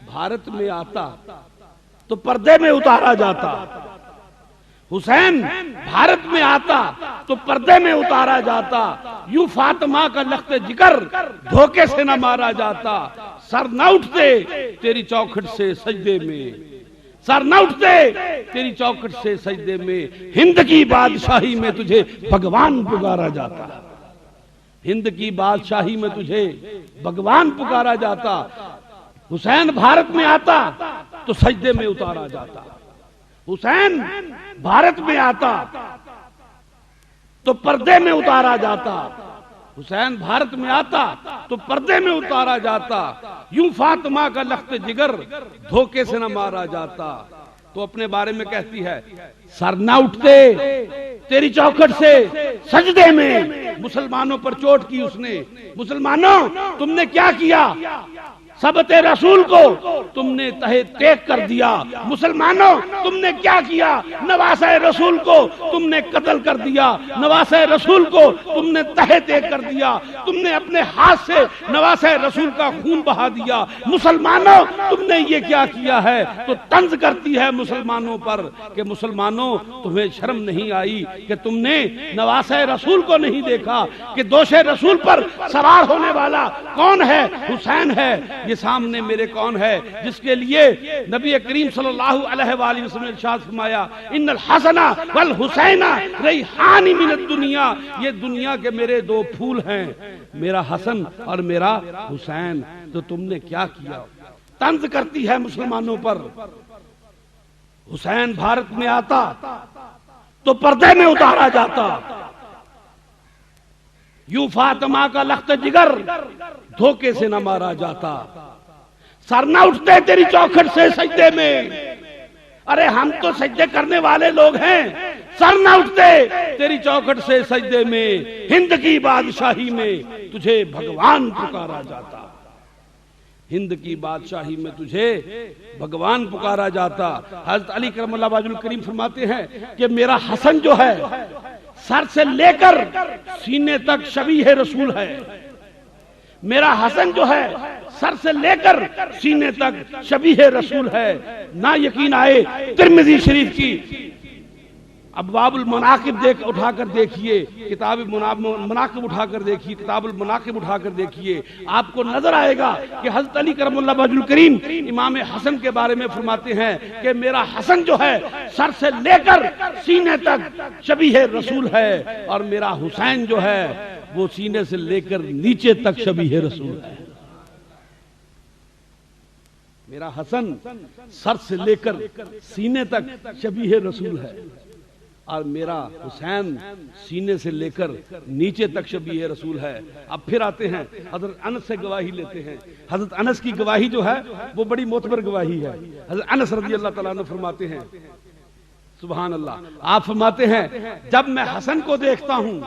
بھارت میں آتا تو پردے میں اتارا جاتا، حسین بھارت میں آتا تو پردے میں اتارا جاتا. یوں فاطمہ کا لخت جگر دھوکے سے نہ مارا جاتا. سر نہ اٹھتے تیری چوکھٹ سے سجدے میں، سر نہ اٹھتے تیری چوکھٹ سے سجدے میں، ہند کی بادشاہی میں تجھے بھگوان پکارا جاتا، ہند کی بادشاہی میں تجھے بھگوان پکارا جاتا۔ حسین بھارت میں آتا تو سجدے میں اتارا جاتا، حسین بھارت میں آتا تو پردے میں اتارا جاتا، حسین بھارت میں آتا تو پردے میں اتارا جاتا، یوں فاطمہ کا لخت جگر دھوکے سے نہ مارا جاتا۔ تو اپنے بارے میں کہتی ہے سر نہ اٹھتے تیری چوکھٹ سے سجدے میں، مسلمانوں پر چوٹ کی اس نے، مسلمانوں تم نے کیا کیا، سبت رسول کو تم نے تہے تیگ کر دیا، مسلمانوں تم نے کیا کیا، نواسہ رسول کو تم نے قتل کر دیا، نواسہ رسول کو تم نے تہے تیگ کر دیا، تم نے اپنے ہاتھ سے نواسہ رسول کا خون بہا دیا، مسلمانوں تم نے یہ کیا کیا ہے۔ تو طنز کرتی ہے مسلمانوں پر کہ مسلمانوں تمہیں شرم نہیں آئی کہ تم نے نواسہ رسول کو نہیں دیکھا کہ دوش رسول پر سوار ہونے والا کون ہے، حسین ہے۔ یہ سامنے میرے کون ہے جس کے لیے نبی کریم صلی اللہ علیہ وآلہ وسلم نے ارشاد فرمایا ان الحسن والحسین ریحان من الدنیا، یہ دنیا کے میرے دو پھول ہیں، میرا حسن اور میرا حسین۔ تو تم نے کیا کیا، طنز کرتی ہے مسلمانوں پر۔ حسین بھارت میں آتا تو پردے میں اتارا جاتا، یوں فاطمہ کا لخت جگر دھوکے سے نہ مارا جاتا، سر نہ اٹھتے تیری چوکھٹ سے سجدے میں، ارے ہم تو سجدے کرنے والے لوگ ہیں، سر نہ اٹھتے تیری چوکھٹ سے سجدے میں، ہند کی بادشاہی میں تجھے بھگوان پکارا جاتا، ہند کی بادشاہی میں تجھے بھگوان پکارا جاتا۔ حضرت علی کرم اللہ وجہ الکریم فرماتے ہیں کہ میرا حسن جو ہے سر سے لے کر سینے تک شبیہ رسول ہے، میرا حسن جو ہے سر سے لے کر سینے تک شبیہ رسول ہے۔ نہ یقین آئے ترمذی شریف کی ابواب المناقب اٹھا کر دیکھیے، کتاب مناقب اٹھا کر دیکھیے، کتاب المناقب اٹھا کر دیکھیے، آپ کو نظر آئے گا کہ حضرت علی کرم اللہ وجہ الکریم امام حسن کے بارے میں فرماتے ہیں کہ میرا حسن جو ہے سر سے لے کر سینے تک شبیہ رسول ہے، اور میرا حسین جو ہے وہ سینے سے لے کر نیچے تک شبیہ رسول ہے۔ میرا حسن سر سے لے کر سینے تک شبیہ رسول ہے، اور میرا حسین سینے سے لے کر نیچے تک شبیہ رسول ہے۔ اب پھر آتے ہیں حضرت انس سے گواہی لیتے ہیں۔ حضرت انس کی گواہی جو ہے وہ بڑی معتبر گواہی ہے۔ حضرت انس رضی اللہ تعالیٰ عنہ فرماتے ہیں، سبحان اللہ، آپ فرماتے ہیں جب میں حسن کو دیکھتا ہوں،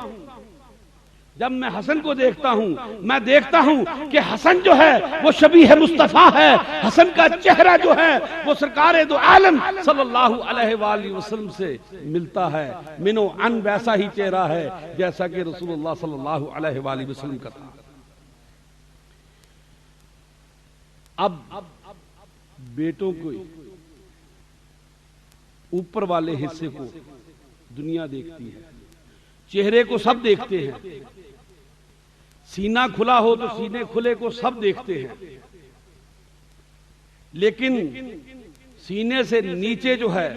جب میں حسن کو دیکھتا ہوں، میں دیکھتا ہوں کہ حسن جو ہے وہ شبیہ مصطفیٰ ہے، حسن کا چہرہ جو ہے وہ سرکار دو عالم صلی اللہ علیہ وآلہ وسلم سے ملتا ہے، منو ان ویسا ہی چہرہ ہے جیسا کہ رسول اللہ صلی اللہ علیہ وآلہ وسلم کا تھا۔ اب بیٹوں کو اوپر والے حصے کو دنیا دیکھتی ہے، چہرے کو سب دیکھتے ہیں، سینہ کھلا ہو تو سینے کھلے کو سب دیکھتے ہیں، لیکن سینے سے نیچے جو ہے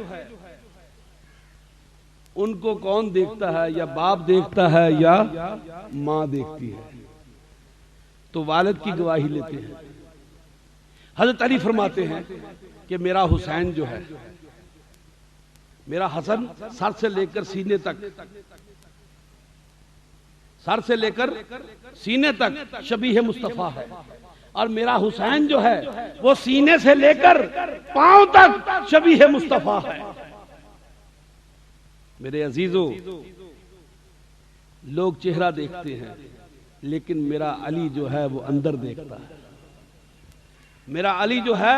ان کو کون دیکھتا ہے؟ یا باپ دیکھتا ہے یا ماں دیکھتی ہے۔ تو والد کی گواہی لیتے ہیں۔ حضرت علی فرماتے ہیں کہ میرا حسین جو ہے، میرا حسن سر سے لے کر سینے تک، سر سے لے کر سینے تک شبیہ مصطفیٰ ہے، اور میرا حسین جو ہے وہ سینے سے لے کر پاؤں تک شبیہ مصطفیٰ ہے۔ میرے عزیزو، لوگ چہرہ دیکھتے ہیں لیکن میرا علی جو ہے وہ اندر دیکھتا ہے، میرا علی جو ہے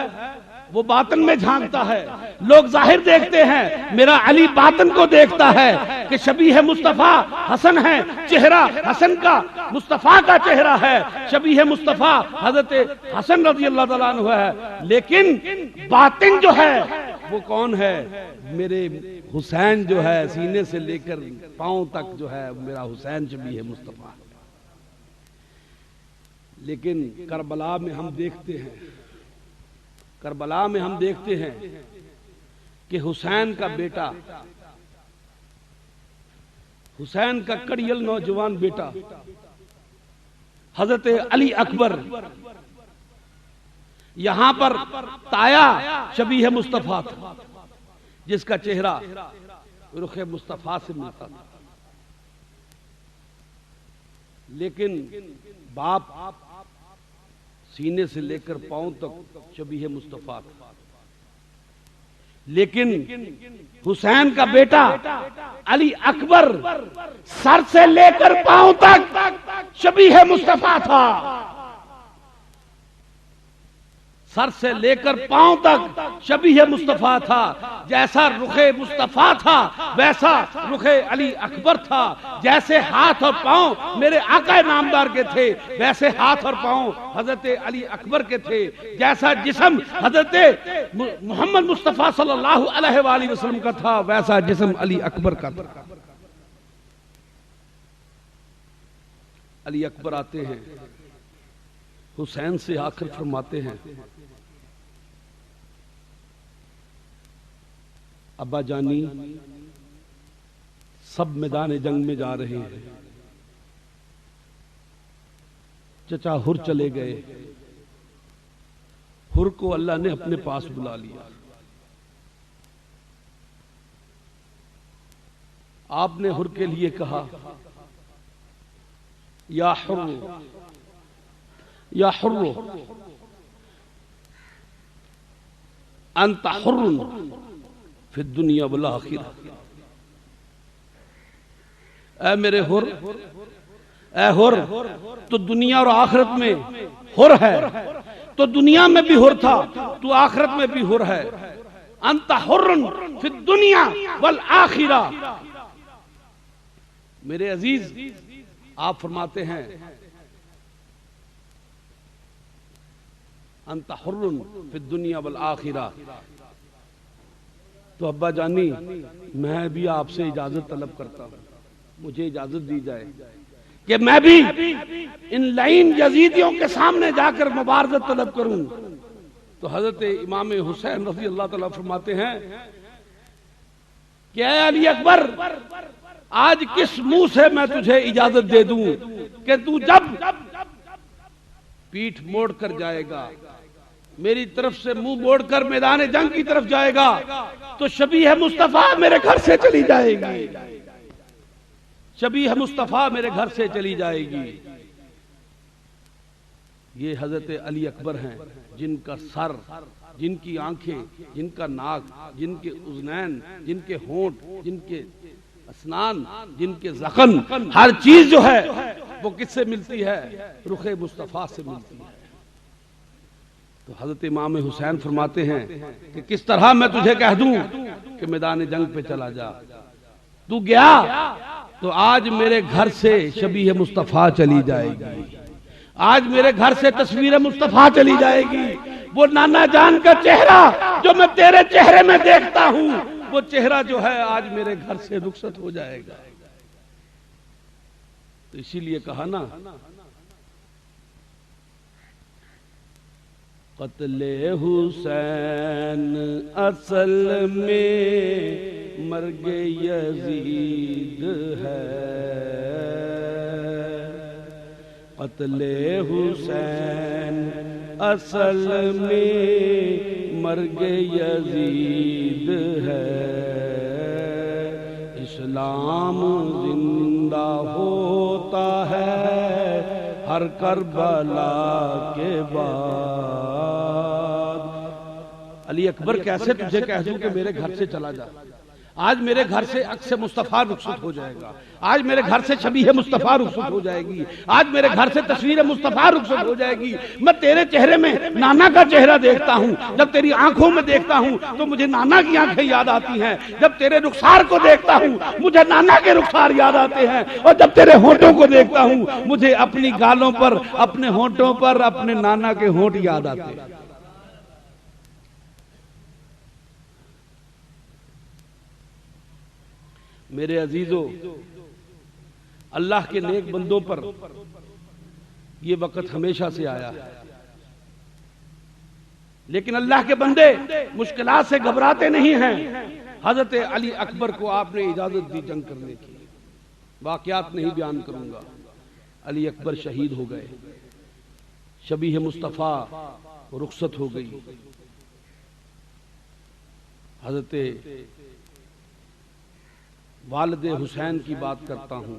وہ باطن میں جھانکتا ہے۔ لوگ ظاہر دیکھتے ہیں، میرا علی باطن کو دیکھتا ہے کہ شبیہ مصطفیٰ حسن ہے، چہرہ حسن کا مصطفیٰ کا چہرہ ہے، شبیہ مصطفیٰ حضرت حسن رضی اللہ تعالیٰ عنہ ہے، لیکن باطن جو ہے وہ کون ہے؟ میرے حسین جو ہے سینے سے لے کر پاؤں تک جو ہے میرا حسین شبیہ مصطفیٰ۔ لیکن کربلا میں ہم دیکھتے ہیں کہ حسین کا بیٹا، حسین کا کڑیل نوجوان بیٹا حضرت علی اکبر یہاں پر تایا شبیہ مصطفیٰ تھا، جس کا چہرہ رخ مصطفیٰ سے ملتا تھا، لیکن باپ سینے سے لے کر پاؤں تک شبیہ مصطفیٰ تھا، لیکن حسین کا بیٹا علی اکبر سر سے لے کر پاؤں تک شبیہ مصطفیٰ تھا، سر سے لے کر پاؤں تک شبیہ مصطفیٰ تھا۔ جیسا رخ مصطفیٰ تھا ویسا رخ علی اکبر تھا، جیسے ہاتھ اور پاؤں میرے آقا نامدار کے تھے ویسے ہاتھ اور پاؤں حضرت علی اکبر کے تھے، جیسا جسم حضرت محمد مصطفیٰ صلی اللہ علیہ وآلہ وسلم کا تھا ویسا جسم علی اکبر کا تھا۔ علی اکبر آتے ہیں، حسین سے آ کر فرماتے ہیں، ابا جانی سب میدان جنگ میں جا رہے ہیں، چچا ہر چلے گئے، ہر کو اللہ نے اپنے پاس بلا لیا۔ آپ نے ہر کے لیے کہا، یا حر یا حر انت حر فی الدنیا والآخرہ، اے میرے حر، اے حر تو دنیا اور آخرت میں حر ہے، تو دنیا میں بھی حر تھا تو آخرت میں بھی حر ہے، انت حر فی الدنیا والآخرہ۔ میرے عزیز آپ فرماتے ہیں انت حر فی الدنیا والآخرہ، تو ابا جانی میں بھی آپ سے اجازت طلب کرتا ہوں، مجھے اجازت دی جائے کہ میں بھی ان لعین یزیدیوں کے سامنے جا کر مبارزت طلب کروں۔ تو حضرت امام حسین رضی اللہ تعالیٰ فرماتے ہیں کہ اے علی اکبر، آج کس منہ سے میں تجھے اجازت دے دوں کہ تو جب پیٹھ موڑ کر جائے گا، میری طرف سے منہ موڑ کر میدان جنگ کی طرف جائے گا تو شبیہ مصطفیٰ میرے گھر سے چلی جائے گی، شبیہ مصطفیٰ میرے گھر سے چلی جائے گی۔ یہ حضرت علی اکبر ہیں، جن کا سر، جن کی آنکھیں، جن کا ناک، جن کے اذنین، جن کے ہونٹ، جن کے اسنان، جن کے زخم، ہر چیز جو ہے وہ کس سے ملتی ہے؟ رخ مصطفیٰ سے ملتی ہے۔ تو حضرت امام حسین فرماتے ہیں کہ کس طرح میں تجھے کہہ دوں کہ میدان جنگ پہ چلا جا، تو گیا تو آج میرے گھر سے شبیہ مصطفیٰ چلی جائے گی، آج میرے گھر سے تصویر مصطفیٰ چلی جائے گی، وہ نانا جان کا چہرہ جو میں تیرے چہرے میں دیکھتا ہوں وہ چہرہ جو ہے آج میرے گھر سے رخصت ہو جائے گا۔ تو اسی لیے کہا نا، قتل حسین اصل میں مرگ یزید ہے، قتل حسین اصل میں مرگ یزید ہے، اسلام زندہ ہوتا ہے ہر کربلا کے بعد۔ علی اکبر کیسے تجھے کہہ دوں کہ میرے گھر سے چلا جا، آج میرے گھر سے عکس مصطفیٰ رخصت ہو جائے گا، آج میرے گھر سے شبیہ مصطفیٰ رخصت ہو جائے گی، آج میرے گھر سے تصویر مصطفیٰ رخصت ہو جائے گی۔ میں تیرے چہرے میں نانا کا چہرہ دیکھتا ہوں، جب تیری آنکھوں میں دیکھتا ہوں تو مجھے نانا کی آنکھیں یاد آتی ہیں، جب تیرے رخسار کو دیکھتا ہوں مجھے نانا کے رخسار یاد آتے ہیں، اور جب تیرے ہونٹوں کو دیکھتا ہوں مجھے اپنی گالوں پر، اپنے ہونٹوں پر اپنے نانا کے ہونٹ یاد آتے ہیں۔ میرے عزیزو، اللہ کے نیک بندوں پر یہ وقت ہمیشہ سے آیا ہے، لیکن اللہ کے بندے مشکلات سے گھبراتے نہیں ہیں۔ حضرت علی اکبر کو آپ نے اجازت دی جنگ کرنے کی، واقعات نہیں بیان کروں گا۔ علی اکبر شہید ہو گئے، شبیہ مصطفیٰ رخصت ہو گئی۔ حضرت والد حسین کی بات کرتا ہوں،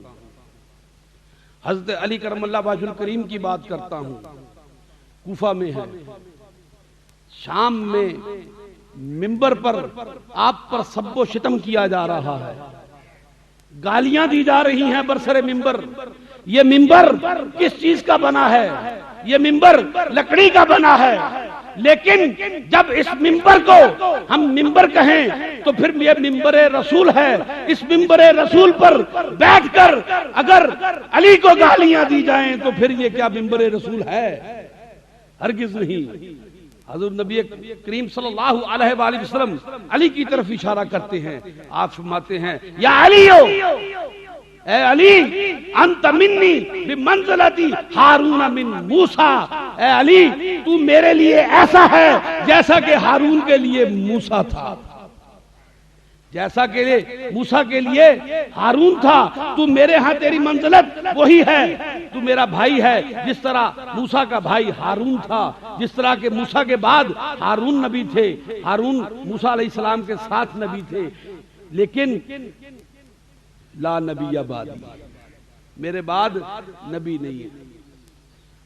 حضرت علی کرم اللہ وجہ الکریم کی بات کرتا ہوں۔ کوفہ میں ہے، شام میں منبر پر آپ پر سب و شتم کیا جا رہا ہے، گالیاں دی جا رہی ہیں برسر منبر۔ یہ منبر کس چیز کا بنا ہے؟ یہ منبر لکڑی کا بنا ہے، لیکن جب اس منبر کو ہم منبر کہیں تو پھر یہ منبر رسول ہے۔ اس منبر رسول پر بیٹھ کر اگر علی کو گالیاں دی جائیں تو پھر یہ کیا منبر رسول ہے؟ ہرگز نہیں۔ حضور نبی کریم صلی اللہ علیہ وآلہ وسلم علی کی طرف اشارہ کرتے ہیں، آپ فرماتے ہیں یا علیو، اے علی انت منی بمنزلتی ہارون من موسیٰ، اے علی تو میرے لیے ایسا ہے جیسا کہ ہارون کے لیے موسیٰ تھا، جیسا کہ موسیٰ کے لیے ہارون تھا، تو میرے ہاں تیری منزلت وہی ہے، تو میرا بھائی ہے جس طرح موسیٰ کا بھائی ہارون تھا، جس طرح کہ موسیٰ کے بعد ہارون نبی تھے، ہارون موسیٰ علیہ السلام کے ساتھ نبی تھے، لیکن لا نبی بعدی، میرے بعد نبی نہیں ہے۔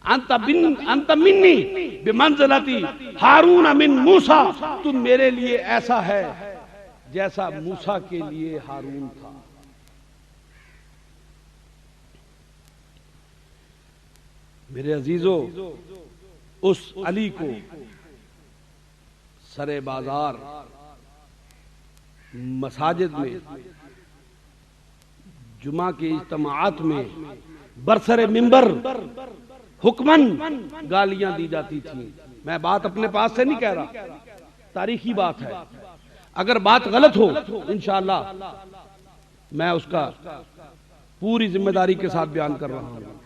انت منی بمنزلتی ہارون من موسیٰ، تم میرے لیے ایسا ہے جیسا موسیٰ کے لیے ہارون تھا۔ میرے عزیزو، اس علی کو سر بازار، مساجد میں، جمعہ کے اجتماعات میں، برسر منبر حکمن گالیاں دی جاتی تھیں۔ میں بات اپنے پاس سے نہیں کہہ رہا، تاریخی بات ہے۔ اگر بات غلط ہو انشاءاللہ میں اس کا پوری ذمہ داری کے ساتھ بیان کر رہا ہوں۔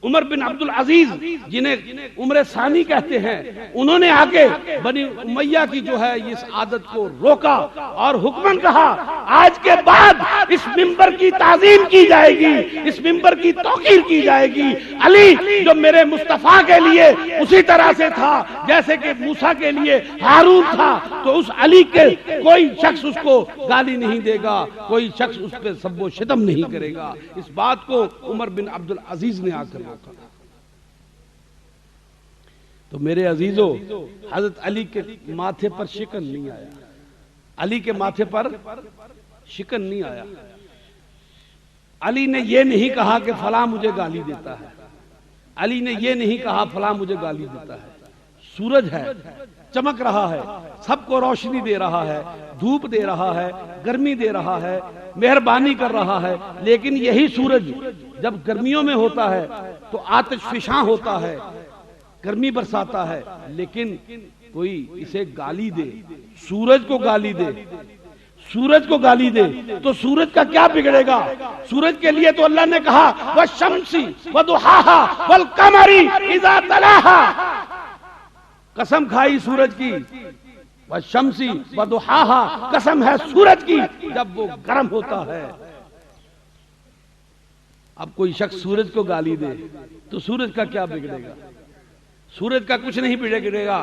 عمر بن عبد العزیز جنہیں عمر ثانی کہتے ہیں، انہوں نے آ کے بنی امیہ کی جو ہے اس عادت کو روکا اور حکمن کہا آج کے بعد اس منبر کی تعظیم کی جائے گی، اس منبر کی توقیر کی جائے گی۔ علی جو میرے مصطفیٰ کے لیے اسی طرح سے تھا جیسے کہ موسیٰ کے لیے ہارون تھا، تو اس علی کے کوئی شخص اس کو گالی نہیں دے گا، کوئی شخص اس پہ سب و شتم نہیں کرے گا۔ اس بات کو عمر بن عبد العزیز نے آ کر تو میرے عزیزو، حضرت علی کے ماتھے پر شکن نہیں آیا، علی کے ماتھے پر شکن نہیں آیا۔ علی نے یہ نہیں کہا کہ فلاں مجھے گالی دیتا ہے، علی نے یہ نہیں کہا فلاں مجھے گالی دیتا ہے۔ سورج ہے، چمک رہا ہے، سب کو روشنی دے رہا ہے، دھوپ دے رہا ہے، گرمی دے رہا ہے، مہربانی کر رہا ہے، لیکن یہی سورج جب گرمیوں میں ہوتا ہے تو آتش فشاں ہوتا ہے، گرمی برساتا ہے، لیکن کوئی اسے گالی دے، سورج کو گالی دے، سورج کو گالی دے تو سورج کا کیا بگڑے گا؟ سورج کے لیے تو اللہ نے کہا وَالشَّمْسِ وَضُحَاهَا وَالْقَمَرِ إِذَا تَلَاهَا، قسم کھائی سورج کی، وَالشَّمْسِ وَضُحَاهَا، قسم ہے سورج کی جب وہ گرم ہوتا ہے۔ اب کوئی شخص سورج کو گالی دے تو سورج کا کیا بگڑے گا؟ سورج کا کچھ نہیں بگڑے گا۔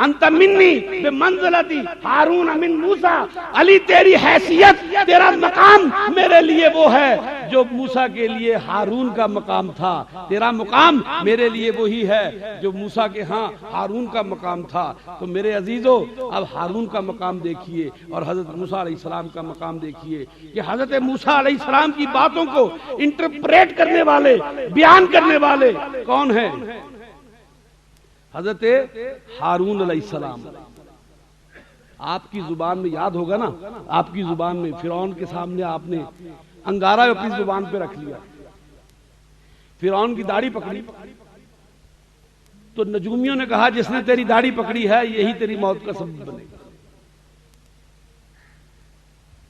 انت منی بمنزلتی ہارون من موسیٰ، علی تیری حیثیت، تیرا مقام میرے لیے وہ ہے جو موسیٰ کے لیے ہارون کا مقام تھا، تیرا مقام میرے لیے وہی ہے جو موسیٰ کے ہاں ہارون کا مقام تھا۔ تو میرے عزیزو، اب ہارون کا مقام دیکھیے اور حضرت موسیٰ علیہ السلام کا مقام دیکھیے کہ حضرت موسیٰ علیہ السلام کی باتوں کو انٹرپریٹ کرنے والے، بیان کرنے والے کون ہیں؟ حضرت ہارون علیہ السلام۔ آپ کی زبان میں یاد ہوگا نا، آپ کی زبان میں فرعون کے سامنے آپ نے انگارہ اپنی زبان پہ رکھ لیا، فرعون کی داڑھی پکڑی تو نجومیوں نے کہا جس نے تیری داڑھی پکڑی ہے یہی تیری موت کا سبب بنے گا،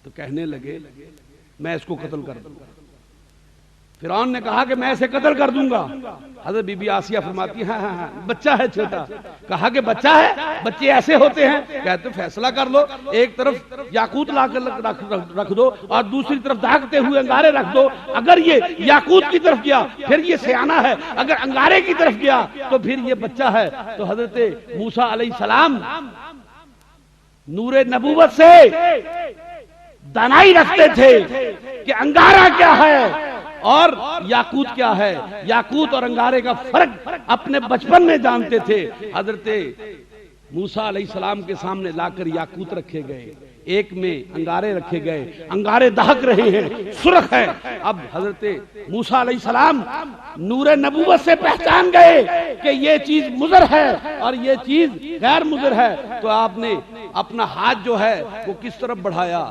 تو کہنے لگے میں اس کو قتل کر دوں گا۔ فرعون نے کہا کہ میں اسے قتل کر دوں گا. حضرت بی بی آسیہ فرماتی ہیں ہاں بچہ ہے چھوٹا. کہا کہ بچہ ہے, بچے ایسے ہوتے ہیں؟ کہتے فیصلہ کر لو, ایک طرف یاقوت لا کر رکھ دو اور دوسری طرف داغتے ہوئے انگارے رکھ دو. اگر یہ یاقوت کی طرف گیا پھر یہ سیانہ ہے, اگر انگارے کی طرف گیا تو پھر یہ بچہ ہے. تو حضرت موسیٰ علیہ السلام نور نبوت سے دانائی رکھتے تھے کہ انگارہ کیا ہے اور یاقوت کیا ہے. یاقوت اور انگارے کا فرق اپنے بچپن میں جانتے تھے. حضرت موسیٰ علیہ السلام کے سامنے لا کر یاقوت رکھے گئے, ایک میں انگارے رکھے گئے, انگارے دہک رہے ہیں, سرخ ہے. اب حضرت موسیٰ علیہ السلام نور نبوت سے پہچان گئے کہ یہ چیز مضر ہے اور یہ چیز غیر مضر ہے. تو آپ نے اپنا ہاتھ جو ہے وہ کس طرف بڑھایا؟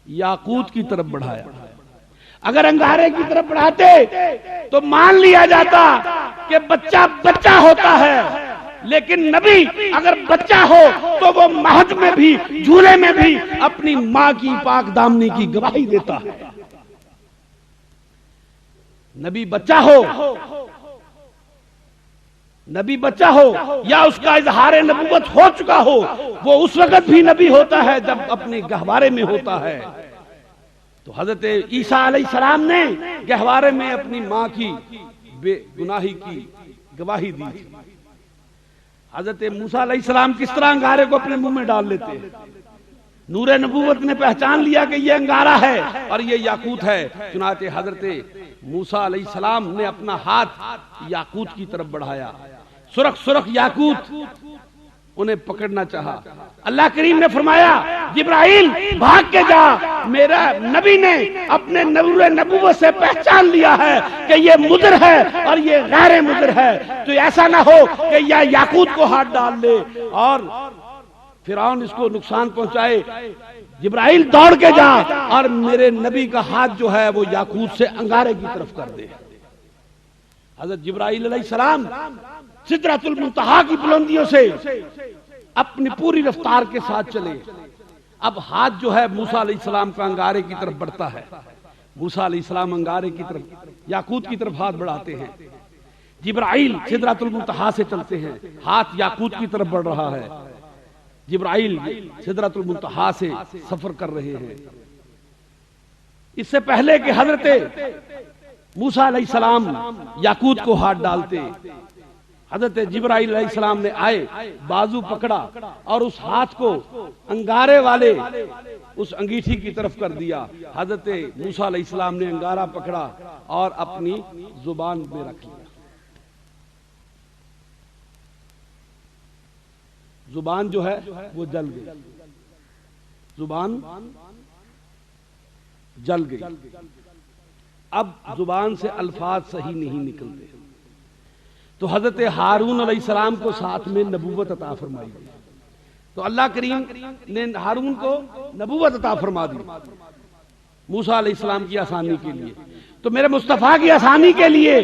یاقوت کی طرف بڑھایا. اگر انگارے کی طرف بڑھاتے تو مان لیا جاتا کہ بچہ بچہ ہوتا ہے, لیکن نبی اگر بچہ ہو تو وہ مہد میں بھی, جھولے میں بھی اپنی ماں کی پاک دامنی کی گواہی دیتا ہے. نبی بچہ ہو, نبی بچہ ہو یا اس کا اظہار نبوت ہو چکا ہو, وہ اس وقت بھی نبی ہوتا ہے جب اپنے گہوارے میں ہوتا ہے. تو حضرت عیسیٰ علیہ السلام نے گہوارے میں اپنی ماں کی بے گناہی کی گواہی دی تھی. حضرت موسیٰ علیہ السلام کس طرح انگارے کو اپنے منہ میں ڈال لیتے ہیں؟ نور نبوت نے پہچان لیا کہ یہ انگارہ ہے اور یہ یاقوت ہے. چنانچہ حضرت موسیٰ علیہ السلام نے اپنا ہاتھ یاقوت کی طرف بڑھایا. سرخ سرخ یاقوت انہیں پکڑنا چاہا. اللہ کریم نے فرمایا جبرائیل بھاگ کے جا, میرا نبی نے اپنے نور نبوت سے پہچان لیا ہے کہ یہ مضر ہے اور یہ غیر مضر ہے. تو ایسا نہ ہو کہ یہ یاقوت کو ہاتھ ڈال لے اور فرعون اس کو نقصان پہنچائے. جبرائیل دوڑ کے جا اور میرے نبی کا ہاتھ جو ہے وہ یاقوت سے انگارے کی طرف کر دے. حضرت جبرائیل علیہ السلام سدرۃ المنتہا کی بلندیوں سے اپنی پوری رفتار کے ساتھ چلے. اب ہاتھ جو ہے موسیٰ علیہ السلام کا انگارے کی طرف بڑھتا ہے. موسیٰ علیہ السلام انگارے کی طرف, یاقوت کی طرف ہاتھ بڑھاتے ہیں. جبرائیل سدرۃ المنتہا سے چلتے ہیں, ہاتھ یاقوت کی طرف بڑھ رہا ہے. جبرائیل سدرۃ المنتہا سے سفر کر رہے ہیں. اس سے پہلے کہ حضرت موسیٰ علیہ السلام یاقوت کو ہاتھ ڈالتے, حضرت جبرائیل علیہ السلام نے آئے, بازو پکڑا اور اس ہاتھ کو انگارے والے اس انگیٹھی کی طرف کر دیا. حضرت موسیٰ علیہ السلام نے انگارہ پکڑا اور اپنی زبان میں رکھ لیا. زبان جو ہے وہ جل گئی, زبان جل گئی. اب زبان سے الفاظ صحیح نہیں نکلتے. تو حضرت ہارون علیہ السلام کو ساتھ میں نبوت عطا فرمائی گئی. تو اللہ کریم نے ہارون کو نبوت عطا فرما دی موسیٰ علیہ السلام کی آسانی کے لیے. تو میرے مصطفیٰ کی آسانی کے لیے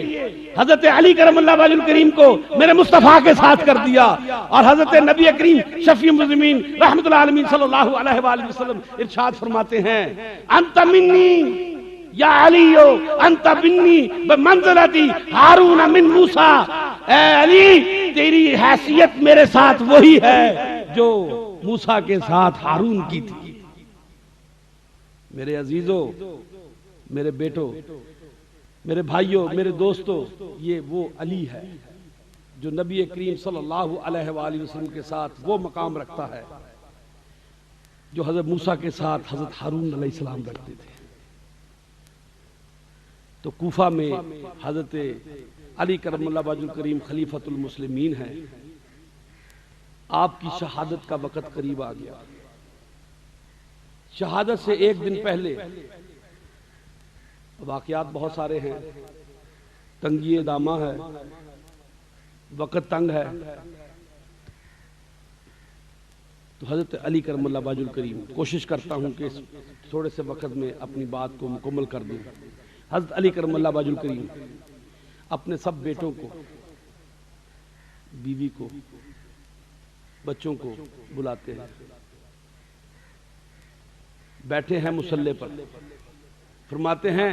حضرت علی کرم اللہ وجہ الکریم کو میرے مصطفیٰ کے ساتھ کر دیا. اور حضرت نبی کریم شفیع المذنبین رحمت اللہ عالمین صلی اللہ علیہ وآلہ وسلم ارشاد فرماتے ہیں انت منی یا علی انت منی بمنزلتی ہارون من موسیٰ. اے علی تیری حیثیت میرے ساتھ وہی ہے جو موسیٰ کے ساتھ ہارون کی تھی. میرے عزیزوں, میرے بیٹوں, میرے بھائیوں, میرے دوستوں, یہ وہ علی ہے جو نبی کریم صلی اللہ علیہ وآلہ وسلم کے ساتھ وہ مقام رکھتا ہے جو حضرت موسیٰ کے ساتھ حضرت ہارون علیہ السلام رکھتے تھے. تو کوفہ میں حضرت علی کرم اللہ وجہ الکریم خلیفۃ المسلمین ہیں. آپ کی شہادت کا وقت قریب آ گیا. شہادت سے ایک دن پہلے واقعات بہت سارے ہیں, تنگی دامہ ہے, وقت تنگ ہے. تو حضرت علی کرم اللہ وجہ الکریم, کوشش کرتا ہوں کہ تھوڑے سے وقت میں اپنی بات کو مکمل کر دوں. حضرت علی کرم اللہ وجہ الکریم اپنے سب بیٹوں کو, بیوی کو, بچوں کو بلاتے ہیں. بیٹھے ہیں مصلی پر, فرماتے ہیں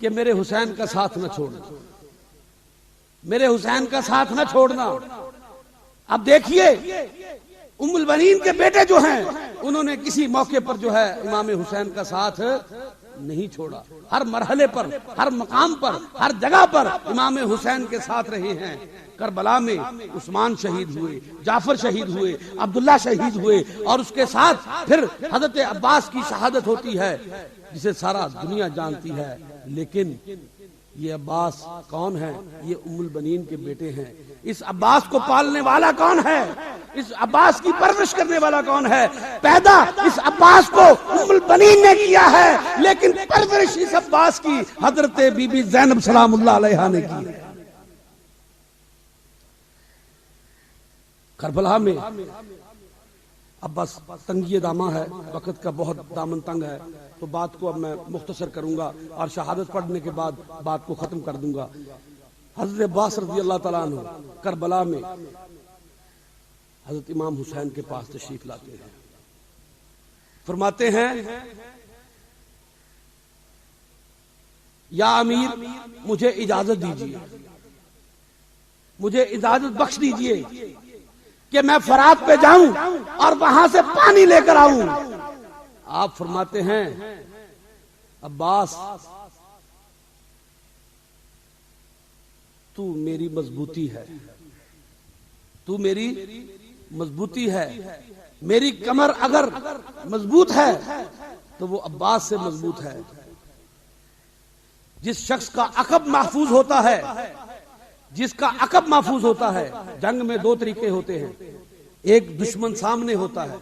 کہ میرے حسین کا ساتھ نہ چھوڑنا، میرے حسین کا ساتھ نہ چھوڑنا۔ اب دیکھیے ام البنین کے بیٹے جو ہیں انہوں نے کسی موقع پر جو ہے امام حسین کا ساتھ نہیں چھوڑا، ہر مرحلے پر، ہر مقام پر، ہر جگہ پر امام حسین کے ساتھ رہے ہیں۔ کربلا میں عثمان شہید ہوئے، جعفر شہید ہوئے، عبداللہ شہید ہوئے، اور اس کے ساتھ پھر حضرت عباس کی شہادت ہوتی ہے جسے سارا دنیا جانتی ہے۔ لیکن یہ عباس کون ہے؟ یہ ام البنین کے بیٹے ہیں۔ اس عباس کو پالنے والا کون ہے؟ اس عباس کی پرورش کرنے والا کون ہے؟ پیدا اس عباس کو ام البنین نے کیا ہے، لیکن پرورش اس عباس کی حضرت بی بی زینب سلام اللہ علیہا نے کی ہے۔ کربلا میں اب بس تنگی دامہ ہے، وقت کا بہت دامن تنگ ہے، تو بات کو اب میں مختصر کروں گا اور شہادت پڑھنے کے بعد بات کو ختم کر دوں گا۔ حضرت عباس رضی اللہ تعالیٰ عنہ کربلا میں حضرت امام حسین کے پاس تشریف لاتے ہیں، فرماتے ہیں یا امیر مجھے اجازت دیجیے، مجھے اجازت بخش دیجیے کہ میں فرات پہ جاؤں اور وہاں سے پانی لے کر آؤں۔ آپ فرماتے ہیں عباس تو میری مضبوطی ہے، تو میری مضبوطی ہے، میری کمر اگر مضبوط ہے تو وہ عباس سے مضبوط ہے۔ جس شخص کا عقب محفوظ ہوتا ہے، جس کا عقب محفوظ ہوتا ہے، جنگ میں دو طریقے ہوتے ہیں، ایک دشمن سامنے ہوتا ہے،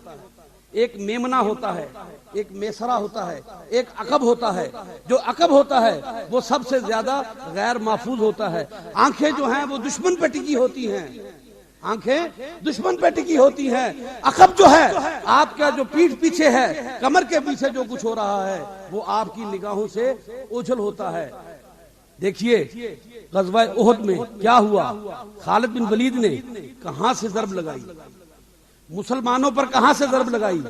ایک میمنہ ہوتا ہے، ایک میسرہ ہوتا ہے، ایک عقب ہوتا ہے۔ جو عقب ہوتا ہے وہ سب سے زیادہ غیر محفوظ ہوتا ہے۔ آنکھیں جو ہیں وہ دشمن پہ ٹکی ہوتی ہیں، آنکھیں دشمن پہ ٹکی ہوتی ہیں۔ عقب جو ہے آپ کا جو پیٹھ پیچھے ہے، کمر کے پیچھے جو کچھ ہو رہا ہے وہ آپ کی نگاہوں سے اوجھل ہوتا ہے۔ دیکھیے غزوہ احد میں کیا ہوا، خالد بن ولید نے کہاں سے ضرب لگائی، مسلمانوں پر کہاں سے ضرب لگائی۔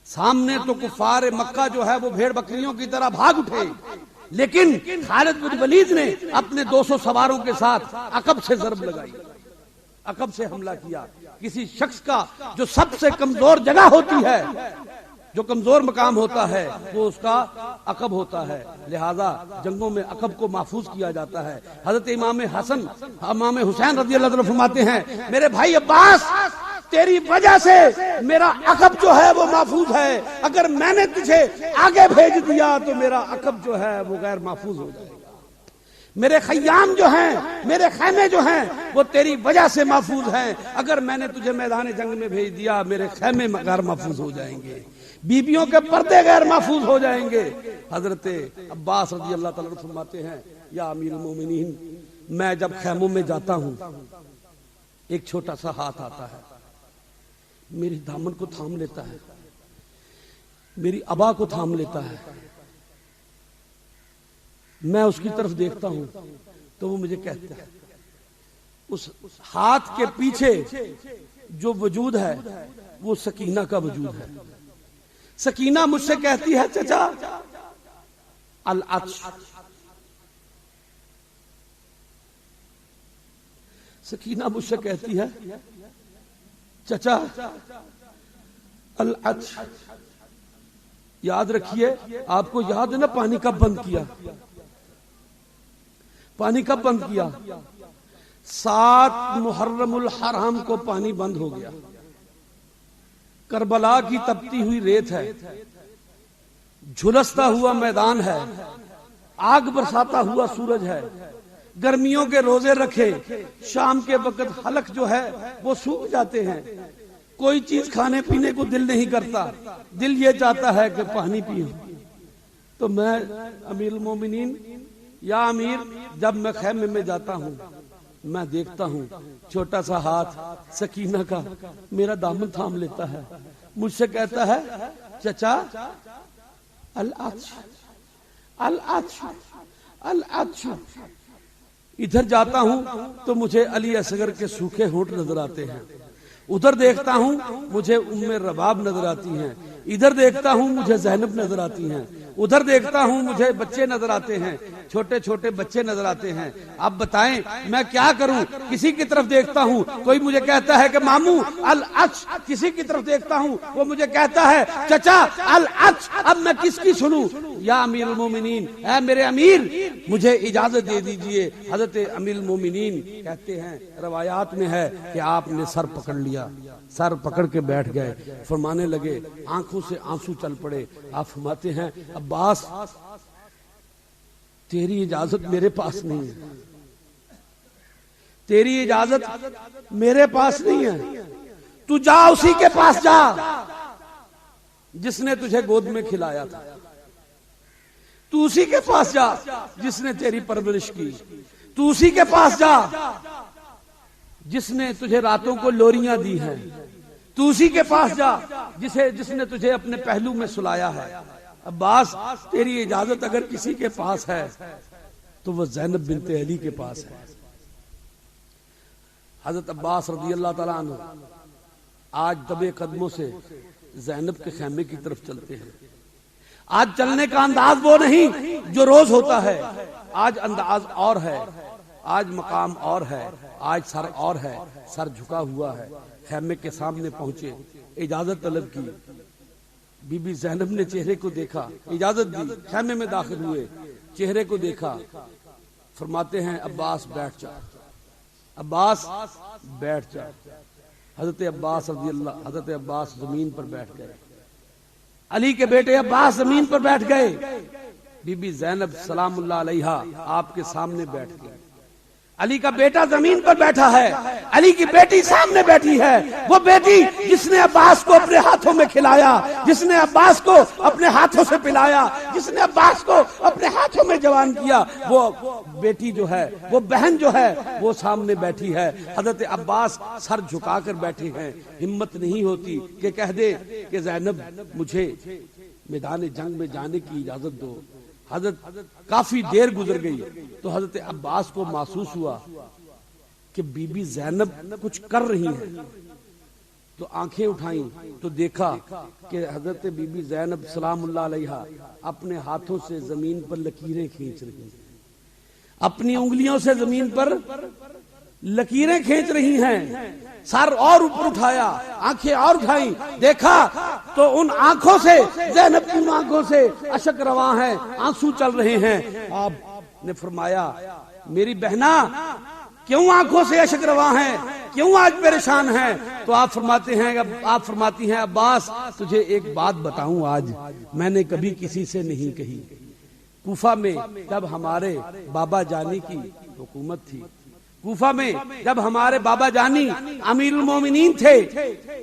سامنے تو کفار مکہ جو ہے وہ بھیڑ بکریوں کی طرح بھاگ اٹھے، لیکن خالد بن ولید نے اپنے 200 سواروں کے ساتھ عقب سے ضرب لگائی، عقب سے حملہ کیا۔ کسی شخص کا جو سب سے کمزور جگہ ہوتی ہے، جو کمزور مقام ہوتا ہے، وہ اس کا عقب ہوتا ہے، لہذا جنگوں میں عقب کو محفوظ کیا جاتا ہے۔ حضرت امام حسین رضی اللہ عنہ فرماتے ہیں میرے بھائی عباس تیری وجہ سے میرا عقب جو ہے وہ محفوظ ہے، اگر میں نے تجھے آگے بھیج دیا تو میرا عقب جو ہے وہ غیر محفوظ ہو جائے گا۔ میرے خیام جو ہیں، میرے خیمے جو ہیں وہ تیری وجہ سے محفوظ ہیں، اگر میں نے تجھے میدان جنگ میں بھیج دیا میرے خیمے غیر محفوظ ہو جائیں گے، بیبیوں کے پردے غیر محفوظ ہو جائیں گے۔ حضرت عباس رضی اللہ تعالیٰ عنہ فرماتے ہیں یا امیر المومنین میں جب خیموں میں جاتا ہوں ایک چھوٹا سا ہاتھ آتا ہے، میری دامن کو تھام لیتا ہے، میری عبا کو تھام لیتا ہے، میں اس کی طرف دیکھتا ہوں تو وہ مجھے کہتا ہے، اس ہاتھ کے پیچھے جو وجود ہے وہ سکینہ کا وجود ہے۔ سکینہ مجھ سے کہتی ہے چچا العطش، سکینہ مجھ سے کہتی ہے چچا العطش۔ یاد رکھیے، آپ کو یاد ہے نا پانی کب بند کیا، پانی کب بند کیا؟ 7 محرم الحرام کو پانی بند ہو گیا۔ کربلا کی تپتی ہوئی ریت ہے، جھلستا ہوا میدان ہے، آگ برساتا ہوا سورج ہے، گرمیوں کے روزے رکھے، شام کے وقت حلق جو ہے وہ سوکھ جاتے ہیں، کوئی چیز کھانے پینے کو دل نہیں کرتا، دل یہ چاہتا ہے کہ پانی پیوں۔ تو میں امیر المومنین یا امیر جب میں خیمے میں جاتا ہوں میں دیکھتا ہوں چھوٹا سا ہاتھ سکینہ کا میرا دامن تھام لیتا ہے، مجھ سے کہتا ہے چچا العطش العطش العطش۔ ادھر جاتا ہوں تو مجھے علی اصغر کے سوکھے ہونٹ نظر آتے ہیں، ادھر دیکھتا ہوں مجھے ام رباب نظر آتی ہیں، ادھر دیکھتا ہوں مجھے زینب نظر آتی ہیں، ادھر دیکھتا ہوں مجھے بچے نظر آتے ہیں، چھوٹے چھوٹے بچے نظر آتے ہیں، اب بتائیں میں کیا کروں؟ کسی کی طرف دیکھتا ہوں کوئی مجھے کہتا ہے کہ ماموں العطش، کسی کی طرف دیکھتا ہوں وہ مجھے کہتا ہے چچا العطش، اب میں کس کی سنوں؟ یا امیر المومنین، اے میرے امیر مجھے اجازت دے دیجئے۔ حضرت امیر المومنین کہتے ہیں، روایات میں ہے کہ آپ نے سر پکڑ لیا، سر پکڑ کے بیٹھ گئے، فرمانے لگے، آنکھوں سے آنسو چل پڑے۔ آپ فرماتے ہیں عباس تیری اجازت میرے پاس نہیں ہے، تیری اجازت میرے پاس نہیں ہے، تو جا اسی کے پاس جا جس نے تجھے گود میں کھلایا تھا، تو اسی کے پاس جا جس نے تیری پرورش کی، تو اسی کے پاس جا جس نے تجھے راتوں کو لوریاں دی ہیں، تو اسی کے پاس جا جس نے تجھے اپنے پہلو میں سلایا ہے۔ عباس تیری اجازت اگر کسی کے پاس ہے تو وہ زینب بنت علی کے پاس ہے۔ حضرت عباس رضی اللہ تعالیٰ عنہ آج دبے قدموں سے زینب کے خیمے کی طرف چلتے ہیں۔ آج چلنے کا انداز وہ نہیں جو روز ہوتا ہے، آج انداز اور ہے، آج مقام اور ہے، آج سر اور ہے، سر جھکا ہوا ہے۔ خیمے کے سامنے پہنچے، اجازت طلب کی، بی بی زینب نے چہرے کو دیکھا، اجازت دی، خیمے میں داخل ہوئے، چہرے کو دیکھا، فرماتے ہیں عباس بیٹھ جا، عباس بیٹھ جا۔ حضرت عباس رضی اللہ، حضرت عباس زمین پر بیٹھ گئے، علی کے بیٹے عباس زمین پر بیٹھ گئے، بی بی زینب سلام اللہ علیہا آپ کے سامنے بیٹھ گئی۔ علی کا بیٹا زمین پر بیٹھا ہے، علی کی بیٹی سامنے بیٹھی ہے، وہ بیٹی جس نے عباس کو اپنے ہاتھوں میں کھلایا، جس نے عباس کو اپنے ہاتھوں سے پلایا، جس نے عباس کو اپنے ہاتھوں میں جوان کیا، وہ بیٹی جو ہے، وہ بہن جو ہے، وہ سامنے بیٹھی ہے۔ حضرت عباس سر جھکا کر بیٹھے ہیں، ہمت نہیں ہوتی کہ کہہ دے کہ زینب مجھے میدان جنگ میں جانے کی اجازت دو۔ حضرت کافی دیر گزر گئی تو حضرت عباس کو محسوس ہوا کہ بی بی زینب کچھ کر رہی ہیں، تو آنکھیں اٹھائیں تو دیکھا کہ حضرت بی بی زینب سلام اللہ علیہا اپنے ہاتھوں سے زمین پر لکیریں کھینچ رہی ہیں، اپنی انگلیوں سے زمین پر لکیریں کھینچ رہی ہیں۔ سر اور اوپر اٹھایا، آنکھیں اور اٹھائیں، دیکھا تو ان آنکھوں سے، زینب کی آنکھوں سے اشک رواں ہیں، آنسو چل رہے ہیں۔ آپ نے فرمایا میری بہنا کیوں آنکھوں سے اشک رواں ہیں، کیوں آج پریشان ہیں؟ تو آپ فرماتی ہیں عباس تجھے ایک بات بتاؤں آج میں نے کبھی کسی سے نہیں کہی۔ کوفہ میں جب ہمارے بابا جانی کی حکومت تھی، کوفہ میں جب ہمارے بابا جانی امیر المومنین تھے،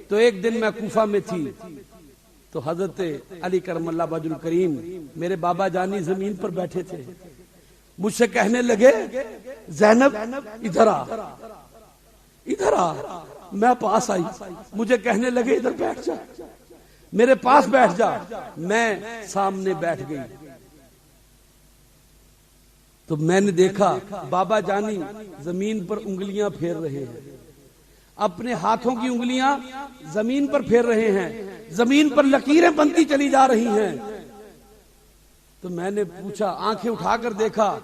تو ایک دن میں کوفہ میں تھی تو حضرت علی کرم اللہ وجہ الکریم میرے بابا جانی زمین پر بیٹھے تھے، مجھ سے کہنے لگے زینب ادھر آ، ادھر آ۔ میں پاس آئی، مجھے کہنے لگے ادھر بیٹھ جا، میرے پاس بیٹھ جا۔ میں سامنے بیٹھ گئی تو میں نے دیکھا بابا جانی زمین پر انگلیاں پھیر رہے ہیں، اپنے ہاتھوں کی انگلیاں زمین پر پھیر رہے ہیں، زمین پر لکیریں بنتی چلی جا رہی ہیں۔ تو میں نے پوچھا، آنکھیں اٹھا کر دیکھا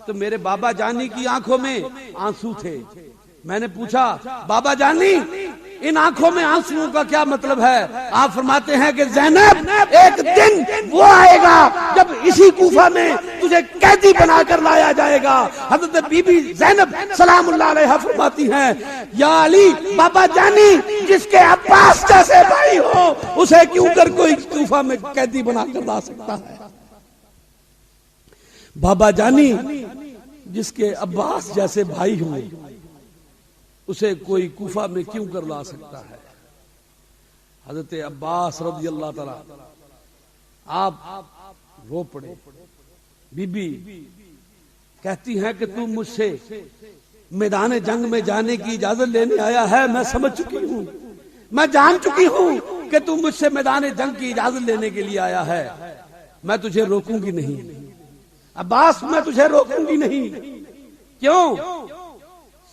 تو میرے بابا جانی کی آنکھوں میں آنسو تھے۔ میں نے پوچھا بابا جانی ان آنکھوں میں آنسوؤں کا کیا مطلب ہے؟ آپ فرماتے ہیں کہ زینب ایک دن وہ آئے گا جب اسی کوفہ میں تجھے قیدی بنا کر لایا جائے گا۔ حضرت بی بی زینب سلام اللہ علیہا فرماتی ہیں یا علی بابا جانی جس کے عباس جیسے بھائی ہو اسے کیوں کر کوئی کوفہ میں قیدی بنا کر لا سکتا ہے؟ بابا جانی جس کے عباس جیسے بھائی ہوں اسے کوئی کوفہ میں کیوں کر لا سکتا ہے؟ حضرت عباس رضی اللہ تعالی آپ رو پڑے۔ بی بی کہتی ہیں کہ تم مجھ سے میدان جنگ میں جانے کی اجازت لینے آیا ہے، میں سمجھ چکی ہوں، میں جان چکی ہوں کہ تم مجھ سے میدان جنگ کی اجازت لینے کے لیے آیا ہے، میں تجھے روکوں گی نہیں عباس، میں تجھے روکوں گی نہیں۔ کیوں؟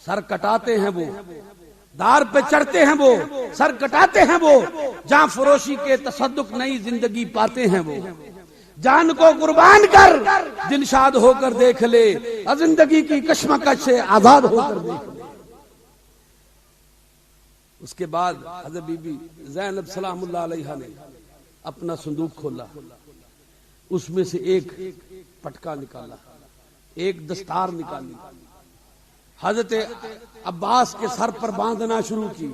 سر کٹاتے ہیں وہ، دار پہ چڑھتے ہیں وہ، سر کٹاتے ہیں وہ، جاں فروشی کے تصدق نئی زندگی پاتے ہیں وہ۔ جان کو قربان کر دل شاد ہو کر دیکھ لے، زندگی کی کشمکش سے آزاد ہو کر دیکھ لے۔ اس کے بعد حضرت بی بی زینب سلام اللہ علیہا نے اپنا صندوق کھولا، اس میں سے ایک پٹکا نکالا، ایک دستار نکالی، حضرت عباس کے سر پر باندھنا شروع کی،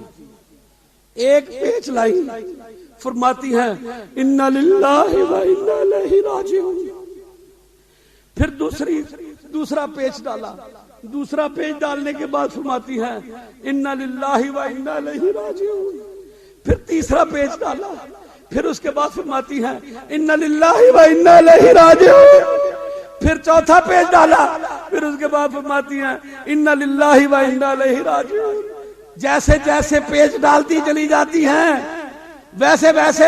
ایک پیچ لائی، فرماتی ہیں انا للہ و انا الیہ راجعون۔ پھر دوسرا پیچ ڈالا، دوسرا پیچ ڈالنے کے بعد فرماتی ہیں انا للہ و انا الیہ راجعون۔ پھر تیسرا پیچ ڈالا، پھر اس کے بعد فرماتی ہیں انا للہ و انا الیہ راجعون۔ پھر چوتھا پیچ ڈالا، پھر اس کے بعد فرماتی ہیں انا للہ و انا الیہ راجعون۔ جیسے جیسے پیچ ڈالتی چلی جاتی ہیں ویسے ویسے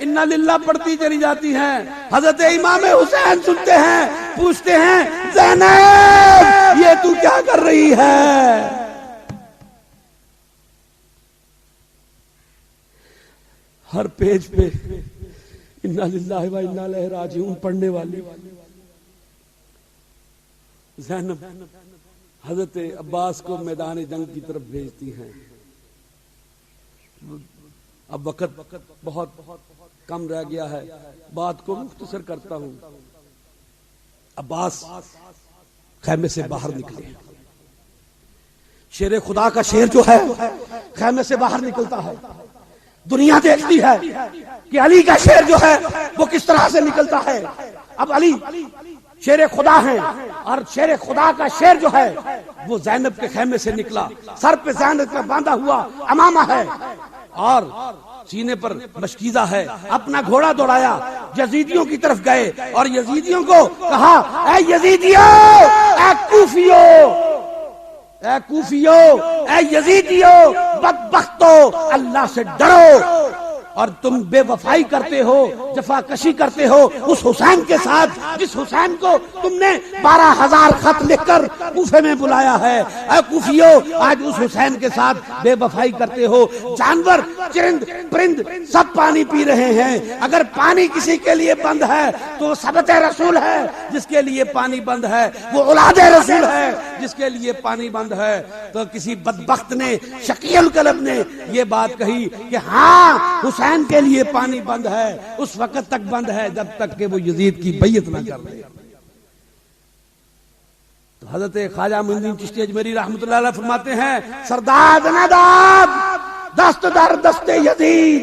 انا للہ پڑھتی چلی جاتی ہیں۔ حضرت امام حسین سنتے ہیں، پوچھتے ہیں زینب یہ تو کیا کر رہی ہے؟ ہر پیج پہ انا للہ و انا الیہ راجعون پڑھنے والی زینب حضرت عباس کو میدان جنگ کی طرف بھیجتی ہیں۔ اب وقت بہت کم رہ گیا ہے، بات کو مختصر کرتا ہوں۔ عباس خیمے سے باہر نکلے، شیر خدا کا شیر جو ہے خیمے سے باہر نکلتا ہے، دنیا دیکھتی ہے کہ علی کا شیر جو ہے وہ کس طرح سے نکلتا ہے۔ اب علی شیر خدا ہے اور شیر خدا کا شیر جو ہے وہ زینب کے خیمے سے نکلا، سر پہ زینب کا باندھا ہوا امامہ ہے اور سینے پر مشکیزہ ہے، اپنا گھوڑا دوڑایا، یزیدیوں کی طرف گئے اور یزیدیوں کو کہا اے یزیدیوں، اے کوفیوں، اے کوفیوں، اے یزیدیوں، بدبختو اللہ سے ڈرو، اور تم بے وفائی کرتے ہو، جفا کشی کرتے ہو اس حسین کے ساتھ جس حسین کو تم نے 12,000 خط لکھ کر کوفے میں بلایا ہے۔ اے کوفیوں، آج اس حسین کے ساتھ بے وفائی کرتے ہو۔ جانور، چرند، پرند سب پانی پی رہے ہیں، اگر پانی کسی کے لیے بند ہے تو وہ سبت رسول ہے جس کے لیے پانی بند ہے، وہ اولاد رسول ہے جس کے لیے پانی بند ہے۔ تو کسی بدبخت نے، شقی القلب نے یہ بات کہی کہ ہاں حسین کے لیے پانی بند ہے، اس وقت تک بند ہے جب تک کہ وہ یزید کی بیعت نہ کر لے۔ تو حضرت خواجہ معین الدین چشتی اجمیری رحمۃ اللہ علیہ فرماتے ہیں سرداد نداد دست در دست یزید،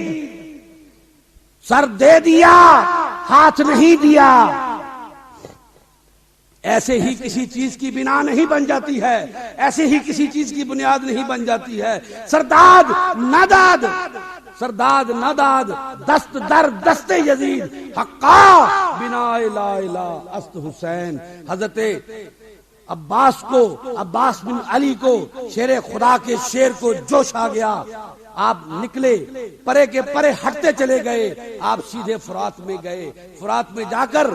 سر دے دیا ہاتھ نہیں دیا۔ ایسے ہی کسی چیز کی بنا نہیں بن جاتی ہے، ایسے ہی کسی چیز کی بنیاد نہیں بن جاتی ہے۔ سرداد نداد، سرداد نداد دست در دست یزید، حقا بنا لا الہ است حسین۔ حضرت عباس بن علی کو شیر خدا کے شیر کو جوش آ گیا، آپ نکلے، پرے کے پرے ہٹتے چلے گئے، آپ سیدھے فرات میں گئے، فرات میں جا کر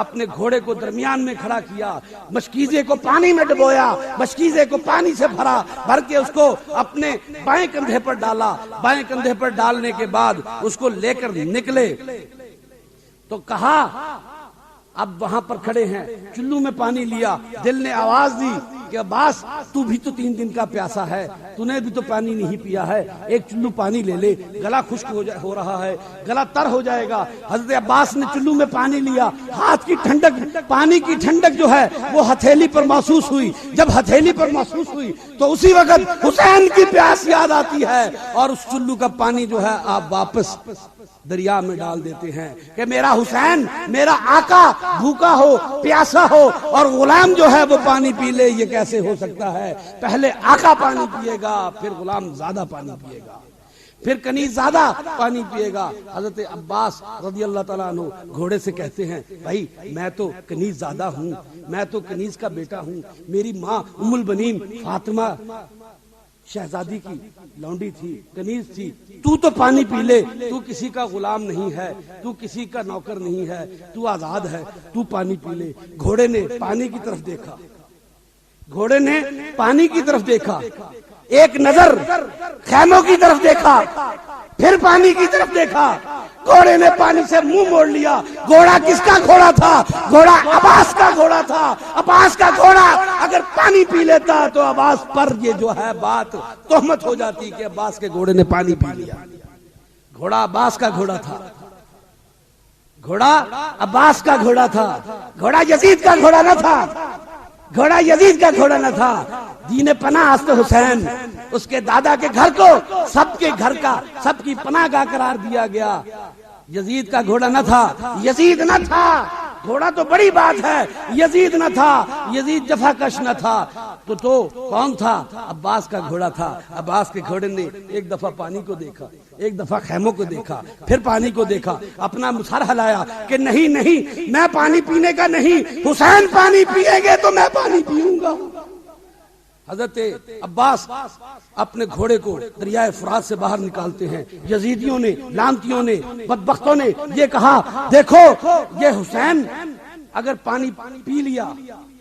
اپنے گھوڑے کو درمیان میں کھڑا کیا، مشکیزے کو پانی میں ڈبویا، مشکیزے کو پانی سے بھر کے اس کو اپنے بائیں کندھے پر ڈالا، بائیں کندھے پر ڈالنے کے بعد اس کو لے کر نکلے تو کہا اب وہاں پر کھڑے ہیں، چلو میں پانی لیا، دل نے آواز دی کہ عباس تو بھی تو 3 دن کا پیاسا ہے، تو نے بھی تو پانی نہیں پیا ہے، ایک چلو پانی لے لے، گلا خشک ہو رہا ہے، گلا تر ہو جائے گا۔ حضرت عباس نے چلو میں پانی لیا، ہاتھ کی ٹھنڈک، پانی کی ٹھنڈک جو ہے وہ ہتھیلی پر محسوس ہوئی، جب ہتھیلی پر محسوس ہوئی تو اسی وقت حسین کی پیاس یاد آتی ہے اور اس چلو کا پانی جو ہے آپ واپس دریا میں ڈال دیتے ہیں کہ میرا حسین، میرا آقا بھوکا ہو، پیاسا ہو اور غلام جو ہے وہ پانی پی لے، یہ کیسے ہو سکتا ہے؟ پہلے آقا پانی پیے گا، پھر غلام زیادہ پانی پیے گا، پھر کنیز زیادہ پانی پیے گا۔ حضرت عباس رضی اللہ تعالیٰ عنہ گھوڑے سے کہتے ہیں بھائی میں تو کنیز زیادہ ہوں، میں تو کنیز کا بیٹا ہوں، میری ماں ام البنین فاطمہ شہزادی کی لونڈی تھی، کنیز تھی، تو پانی پی لے، تو کسی کا غلام نہیں ہے، تو کسی کا نوکر نہیں ہے، تو آزاد ہے، تو پانی پی لے۔ گھوڑے نے پانی کی طرف دیکھا، گھوڑے نے پانی کی طرف دیکھا، ایک نظر خیموں کی طرف دیکھا، پھر پانی کی طرف دیکھا، گھوڑے نے پانی سے منہ موڑ لیا۔ گھوڑا کس کا گھوڑا تھا؟ گھوڑا عباس کا گھوڑا تھا۔ عباس کا گھوڑا اگر پانی پی لیتا تو عباس پر یہ جو ہے بات تہمت ہو جاتی کہ عباس کے گھوڑے نے پانی پی لیا۔ گھوڑا عباس کا گھوڑا تھا، گھوڑا عباس کا گھوڑا تھا، گھوڑا یزید کا گھوڑا نہ تھا، گھوڑا یزید کا گھوڑا نہ تھا۔ دین پناہ است حسین، اس کے دادا کے گھر کو سب کے گھر کا، سب کی پناہ گاہ قرار دیا گیا۔ یزید کا گھوڑا نہ تھا، یزید نہ تھا، گھوڑا تو بڑی بات ہے، یزید نہ تھا، یزید جفا کش نہ تھا، تو کون تھا؟ عباس کا گھوڑا تھا۔ عباس کے گھوڑے نے ایک دفعہ پانی کو دیکھا، ایک دفعہ خیموں کو دیکھا، پھر پانی کو دیکھا، اپنا سر ہلایا کہ نہیں نہیں، میں پانی پینے کا نہیں، حسین پانی پیئیں گے تو میں پانی پیوں گا۔ حضرت عباس اپنے گھوڑے کو دریائے فرات سے باہر نکالتے ہیں۔ یزیدیوں نے، لعنتیوں نے، بدبختوں نے یہ کہا دیکھو یہ حسین اگر پانی پی لیا،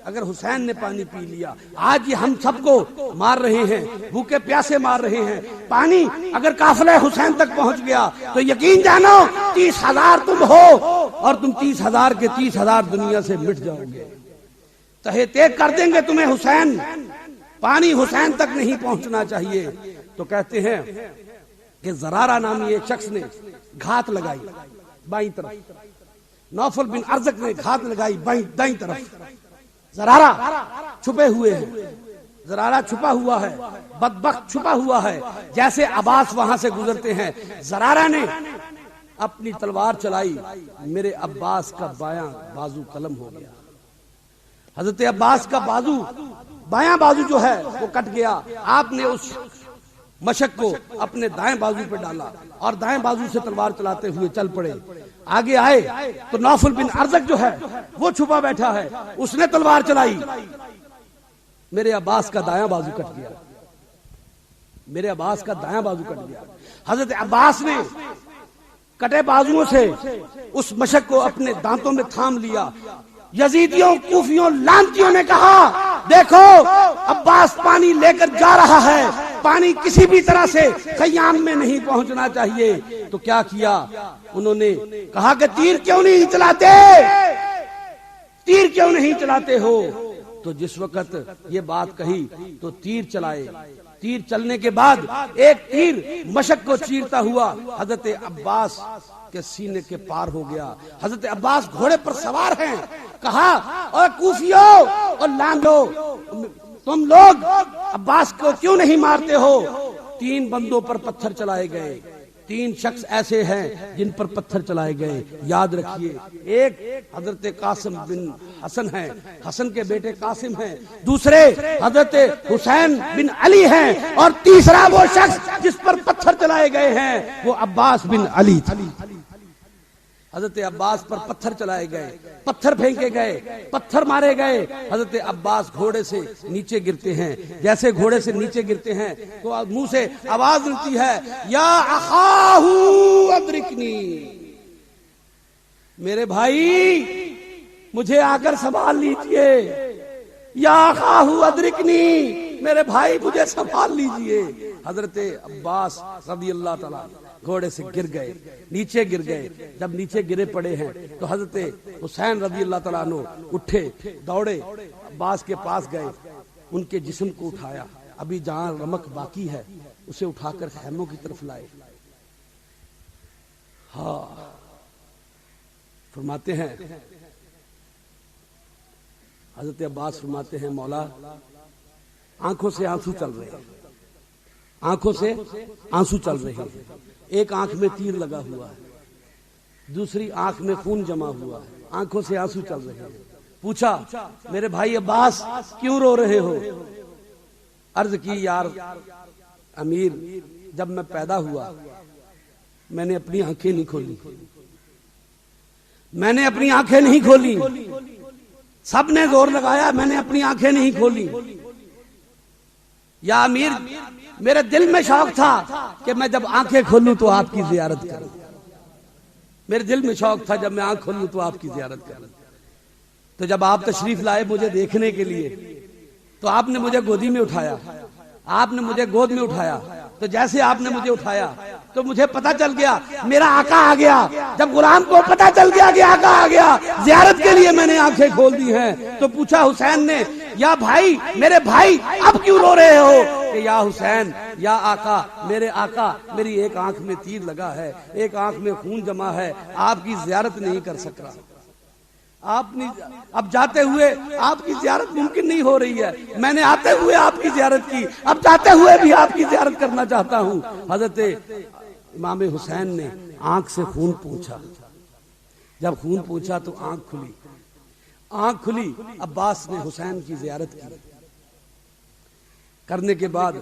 اگر حسین نے پانی پی لیا، آج یہ ہم سب کو مار رہے ہیں، بھوکے پیاسے مار رہے ہیں، پانی اگر قافلہ حسین تک پہنچ گیا تو یقین جانو 30,000 تم ہو اور تم 30,000 کے 30,000 دنیا سے مٹ جاؤ گے، تہے تیگ کر دیں گے تمہیں حسین، پانی حسین تک نہیں پہنچنا چاہیے۔ تو کہتے ہیں کہ زرارہ نامی ایک شخص نے گھات لگائی بائیں طرف، نوفل بن ارزق نے گھات لگائی دائیں طرف، زرارہ چھپے ہوئے ہیں، زرارہ چھپا ہوا ہے، بدبخت چھپا ہوا ہے۔ جیسے عباس وہاں سے گزرتے ہیں، زرارہ نے اپنی تلوار چلائی، میرے عباس کا بایاں بازو قلم ہو گیا۔ حضرت عباس کا بازو، بایاں بازو جو ہے وہ کٹ گیا۔ آپ نے اس مشق کو اپنے دائیں بازو پہ ڈالا اور دائیں بازو سے تلوار چلاتے ہوئے چل پڑے۔ آگے آئے تو نوفل بن ارزق جو ہے وہ چھپا بیٹھا ہے، اس نے تلوار چلائی، میرے عباس کا دایاں بازو کٹ گیا، میرے عباس کا دایاں بازو کٹ گیا۔ حضرت عباس نے کٹے بازوؤں سے اس مشق کو اپنے دانتوں میں تھام لیا۔ یزیدیوں، کوفیوں، لعنتیوں نے کہا دیکھو عباس پانی لے کر جا رہا ہے، پانی کسی بھی طرح سے خیام میں نہیں پہنچنا چاہیے۔ تو کیا کیا انہوں نے؟ کہا کہ تیر کیوں نہیں چلاتے، تیر کیوں نہیں چلاتے ہو؟ تو جس وقت یہ بات کہی تو تیر چلائے۔ تیر چلنے کے بعد ایک تیر مشق کو چیرتا ہوا حضرت عباس کے سینے کے پار ہو گیا۔ حضرت عباس گھوڑے پر سوار ہیں، کہا اور کوفیوں اور لانڈو تم لوگ عباس کو کیوں نہیں مارتے ہو؟ 3 بندوں پر پتھر چلائے گئے، 3 شخص ایسے ہیں جن پر پتھر چلائے گئے، یاد رکھیے۔ ایک حضرت قاسم بن حسن ہیں، حسن کے بیٹے قاسم ہیں، دوسرے حضرت حسین بن علی ہیں، اور تیسرا وہ شخص جس پر پتھر چلائے گئے ہیں وہ عباس بن علی تھا۔ حضرت عباس پر پتھر چلائے گئے، پتھر پھینکے گئے، پتھر مارے گئے۔ حضرت عباس گھوڑے سے نیچے گرتے ہیں، جیسے گھوڑے سے نیچے گرتے ہیں تو منہ سے آواز نکلتی ہے یا اخاہ ادرکنی، میرے بھائی مجھے آ کر سنبھال لیجئے، یا اخاہ ادرکنی، میرے بھائی مجھے سنبھال لیجئے۔ حضرت عباس رضی اللہ تعالیٰ گھوڑے سے گر گئے، نیچے گر گئے۔ جب نیچے گرے پڑے ہیں تو حضرت حسین رضی اللہ تعالیٰ عنہ اٹھے، دوڑے، عباس کے پاس گئے، ان کے جسم کو اٹھایا، ابھی جہاں رمق باقی ہے اسے اٹھا کر خیموں کی طرف لائے۔ ہاں فرماتے ہیں حضرت عباس فرماتے ہیں مولا آنکھوں سے آنسو چل رہے ہیں، آنکھوں سے آنسو چل رہے ہیں، ایک آنکھ میں تیر لگا ہوا ہے، دوسری آنکھ میں خون جمع ہوا ہے، آنکھوں سے آنسو چل رہے ہیں۔ پوچھا میرے بھائی عباس کیوں رو رہے ہو؟ عرض کی یار امیر جب میں پیدا ہوا میں نے اپنی آنکھیں نہیں کھولی، میں نے اپنی آنکھیں نہیں کھولی، سب نے زور لگایا میں نے اپنی آنکھیں نہیں کھولی۔ یا امیر میرے دل میں شوق تھا کہ میں جب آنکھیں کھولوں تو آپ کی زیارت کروں، میرے دل میں شوق تھا جب میں آنکھ کھولوں تو آپ کی زیارت کروں۔ تو جب آپ تشریف لائے مجھے دیکھنے کے لیے تو آپ نے مجھے گودی میں اٹھایا، آپ نے مجھے گود میں اٹھایا، تو جیسے آپ نے مجھے اٹھایا تو مجھے پتا چل گیا میرا آقا آ گیا. جب غلام کو پتا چل گیا کہ آقا آ گیا, زیارت کے لیے میں نے آنکھیں کھول دی ہیں. تو پوچھا حسین نے, یا بھائی, میرے بھائی اب کیوں رو رہے ہو؟ کہ یا حسین, یا آقا, میرے آقا, میری ایک آنکھ میں تیر لگا ہے, ایک آنکھ میں خون جمع ہے, آپ کی زیارت نہیں کر سک رہا. آپ نے اب جاتے ہوئے آپ کی زیارت ممکن نہیں ہو رہی ہے, میں نے آتے ہوئے آپ کی زیارت کی, اب جاتے ہوئے بھی آپ کی زیارت کرنا چاہتا ہوں. حضرت امام حسین نے آنکھ سے خون پوچھا. جب خون پوچھا تو آنکھ کھلی. عباس نے حسین کی زیارت کی. کرنے کے بعد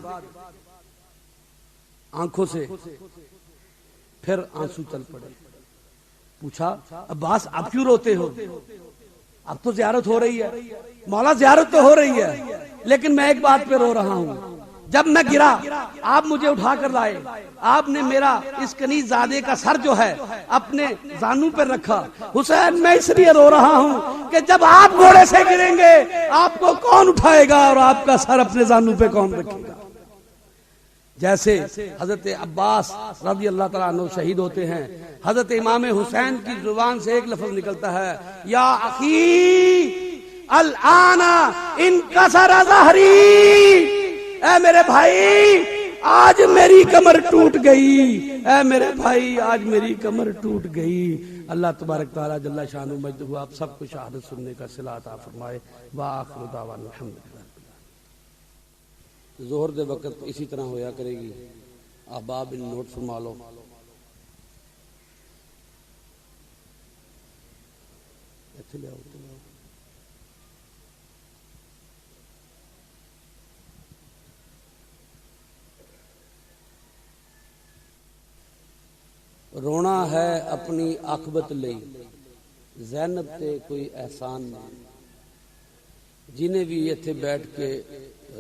آنکھوں سے پھر آنسو چل پڑے. پوچھا, عباس اب کیوں روتے ہو؟ اب تو زیارت ہو رہی ہے. مولا زیارت تو ہو رہی ہے, لیکن میں ایک بات پہ رو رہا ہوں. جب میں گرا آپ مجھے اٹھا کر لائے, آپ نے میرا اس کنیز زادے کا سر جو ہے اپنے زانوں پر رکھا. حسین میں اس لیے رو رہا ہوں کہ جب آپ گھوڑے سے گریں گے آپ کو کون اٹھائے گا اور آپ کا سر اپنے زانوں پہ کون رکھے گا؟ جیسے حضرت عباس رضی اللہ تعالیٰ عنہ شہید ہوتے ہیں, حضرت امام حسین کی زبان سے ایک لفظ نکلتا ہے, یا اخی الآن انکسر ظہری, اے میرے بھائی آج میری کمر ٹوٹ گئی, اے میرے بھائی آج میری کمر ٹوٹ گئی. اللہ تبارک تعالیٰ جل شانہ مجدہ آپ سب کو شہادت سننے کا صلہ عطا فرمائے. وآخر دعوانا الحمدللہ. ظہر دے وقت اسی طرح ہویا کرے گی. احباب ان نوٹ فرما لو. رونا ہے اپنی عاقبت لئی, زینب تے کوئی احسان نہیں. جنہیں بھی ایتھے بیٹھ کے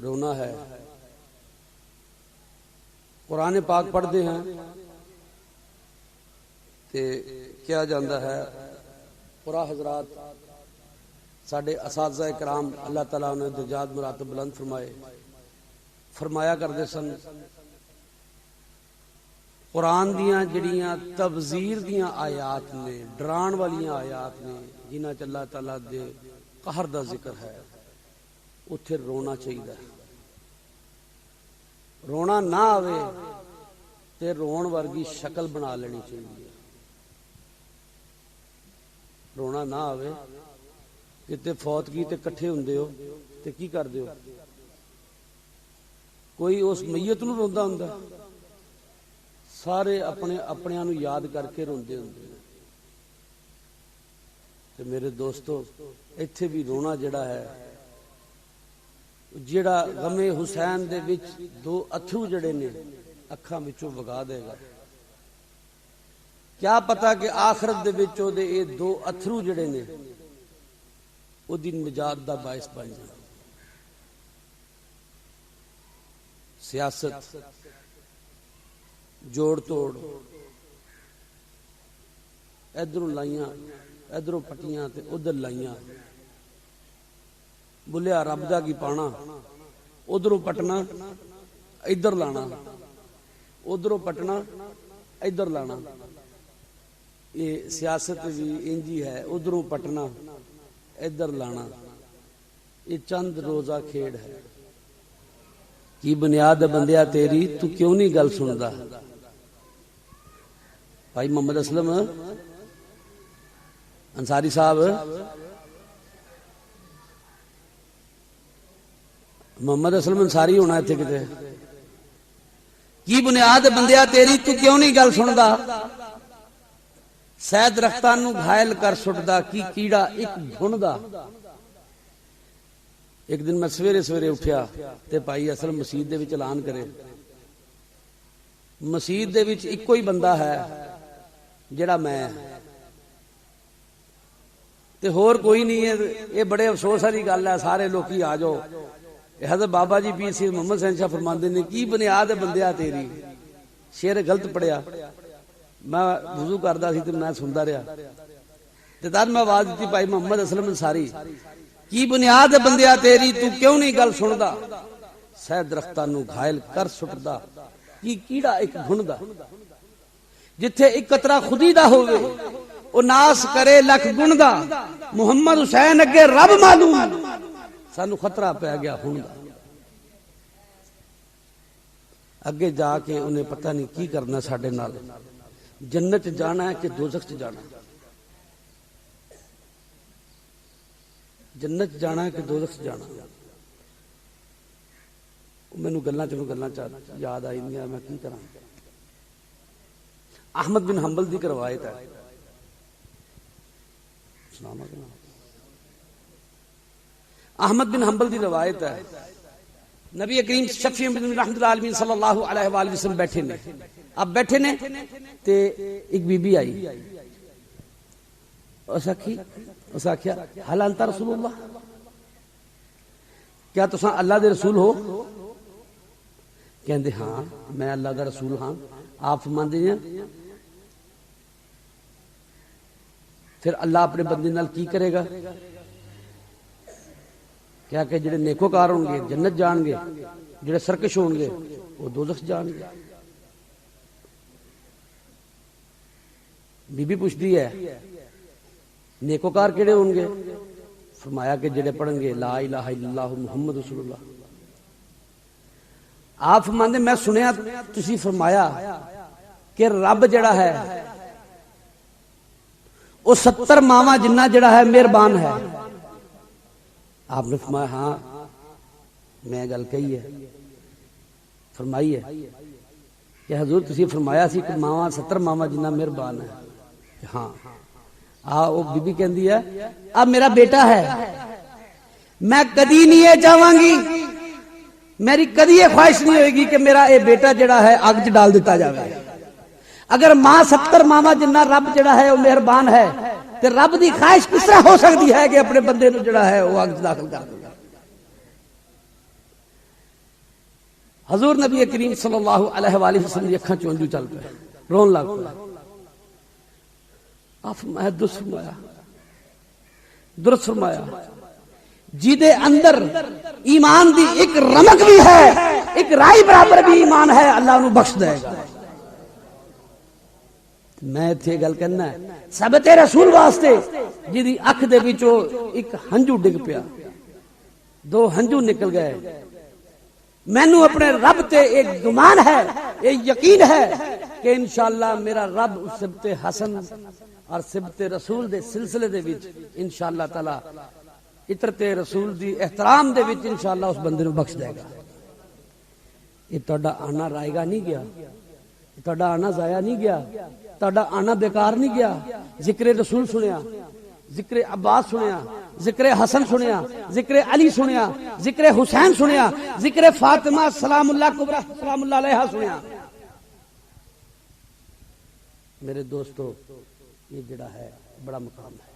رونا ہے, قرآن پاک پڑھتے ہیں تے کیا جاندہ ہے. قرآن حضرات ساڑھے اساتذہ کرام اللہ تعالیٰ نے درجات مراتب بلند فرمایا کرتے سن, قرآن دیاں جڑیاں تبذیر دیاں آیات نے, ڈران والیاں آیات نے, جنہاں چ اللہ تعالیٰ دے قہر دا ذکر ہے, اتھے رونا چاہیے. رونا نہ آوے تے رون ورگی شکل بنا لینی چاہیے. رونا نہ آوے کتے فوتگی تے کٹھے ہوندے ہو تے کی کر دیو, کوئی اس میت نو روندا ہوندا, سارے اپنے اپنیاں نو یاد کر کے روندے ہوندے. تے میرے دوستو ایتھے بھی رونا جڑا ہے, جڑا غم حسین دے وچ دو اتھرو جڑے نے اکھاں وچوں وگا دے گا. کیا پتا کہ آخرت دے وچوں دے اے دو اتھرو جڑے نے او دی نجات دا باعث بن جائے. سیاست, جوڑ توڑ, ادھروں لائیاں ادھروں پٹیاں تے ادھر لائیاں, بلیا رب دا کی پانا, ادھروں پٹنا ادھر لانا, ادھروں پٹنا ادھر لانا. یہ سیاست بھی انجی ہے, ادھروں پٹنا ادھر لانا. یہ چند روزہ کھیڑ ہے. کی بنیاد بندیا تیری تو کیوں نہیں گل سندا؟ بھائی محمد اسلم انصاری صاحب, محمد اسلم انصاری ہونا اتنے کتے. کی بنیاد بندیا تیری تو کیوں نہیں گل سندا؟ سہ درختاں نو گھائل کر سٹدا کی کیڑا ایک ڈھونڈدا. ایک دن میں سویرے اٹھیا تے پائی اصل مسجد دے وچ اعلان کرے, مسجد دے وچ ایک کوئی بندہ ہے جڑا میں تے ہور کوئی نہیں ہے. یہ بڑے افسوس والی گل ہے, سارے لوکی آ جاؤ. حضرت بابا جی پیر سید محمد حسین شاہ فرماندے نے کی بنیاد بندیا تیری. شعر غلط پڑھیا, میں وضو کردا سی تے میں سندا رہیا تے تد میں آواز دتی بھائی محمد اسلم انصاری, کی بنیاد بندیا تیری تو کیوں نہیں گل سندا؟ سہ درختاں نو گھائل کر سٹدا کی کیڑا ایک ڈھونڈدا. جتھے ایک قطرہ خودی دا ہوئے او ناس کرے لکھ گن دا محمد حسین اگے رب معلوم سانو خطرہ پہ گیا ہون دا اگے جا کے انہیں پتہ نہیں کی کرنا ساڈے نال جنت جانا ہے کہ دوزخ جانا ہے جنت جانا ہے کہ دوزخ جانا ہے مینوں گلاں یاد آئی نہیں میں کی کراں احمد بن حنبل دی روایت ہے احمد بن حنبل دی روایت ہے نبی کریم شفیع رحمت اللہ عالمین صلی اللہ علیہ وآلہ وسلم بیٹھے نے اب بیٹھے نے تے ایک بی بی آئی اس آخیا حل انت رسول اللہ کیا تساں اللہ دے رسول ہو کہندے ہاں میں اللہ دا رسول ہاں آپ فرماندے ہیں پھر اللہ اپنے بندے نال کی کرے گا کیا کہ جڑے نیکوکار ہوں گے جنت جان گے جڑے سرکش ہوں گے وہ دوزخ جان گے بی بی پوچھتی ہے نیکوکار کیڑے ہوں گے فرمایا کہ جڑے پڑھیں گے لا الہ الا اللہ محمد رسول اللہ آپ فرماندے میں سنیا تسی فرمایا کہ رب جڑا ہے وہ 70 ماواں جنہ جڑا ہے مہربان ہے آپ نے فرمایا ہاں میں گل کہی ہے فرمائی ہے کہ حضور تسی فرمایا سی کہ ماواں 70 ماواں جنہ مہربان ہے ہاں وہ بی بی کہندی ہے اب میرا بیٹا ہے میں کدی نہیں یہ چاہواں گی میری کدی یہ خواہش نہیں ہوئے گی کہ میرا یہ بیٹا جڑا ہے اگ چ ڈال دیتا جاوے اگر ماں 70 ماواں جنہ رب جڑا ہے وہ مہربان ہے تے رب دی خواہش کس طرح ہو سکتی ہے کہ اپنے بندے نو جڑا ہے وہ اگ داخل کر دے حضور نبی کریم صلی اللہ علیہ وآلہ وسلم دی اکھاں چوں چل پے رون لگ پے آپ میں درست فرمایا جی دے اندر ایمان دی ایک رمق بھی ہے ایک رائی برابر بھی ایمان ہے اللہ انہوں بخش دے گا میں تھے گل کرنا ہے ثابت رسول واسطے جی دی اکھ دے وچوں ایک ہنجو ڈگ پیا 2 ہنجو نکل گئے مینوں اپنے رب تے ایک گمان ہے ایک یقین ہے کہ انشاءاللہ میرا رب اس سبت حسن اور سبت رسول دے سلسلے دے وچ انشاءاللہ تعالی عطرت رسول دی احترام دے وچ انشاءاللہ اس بندے نو بخش دے گا یہ تہاڈا آنا رائے گا نہیں گیا تہاڈا آنا ضائع نہیں گیا تہاڈا آنا بیکار نہیں گیا ذکر رسول سنیا ذکر عباس سنیا ذکر حسن سنیا ذکر علی سنیا ذکر حسین سنیا ذکر فاطمہ سلام اللہ کبرا سلام اللہ علیہا سنیا میرے دوستو یہ جڑا ہے بڑا مقام ہے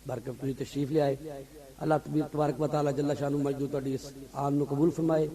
برکت تسی تشریف لے آئے اللہ تبارک و تعالی جل شانہ مجدو تہاڈی اس آن نو قبول فرمائے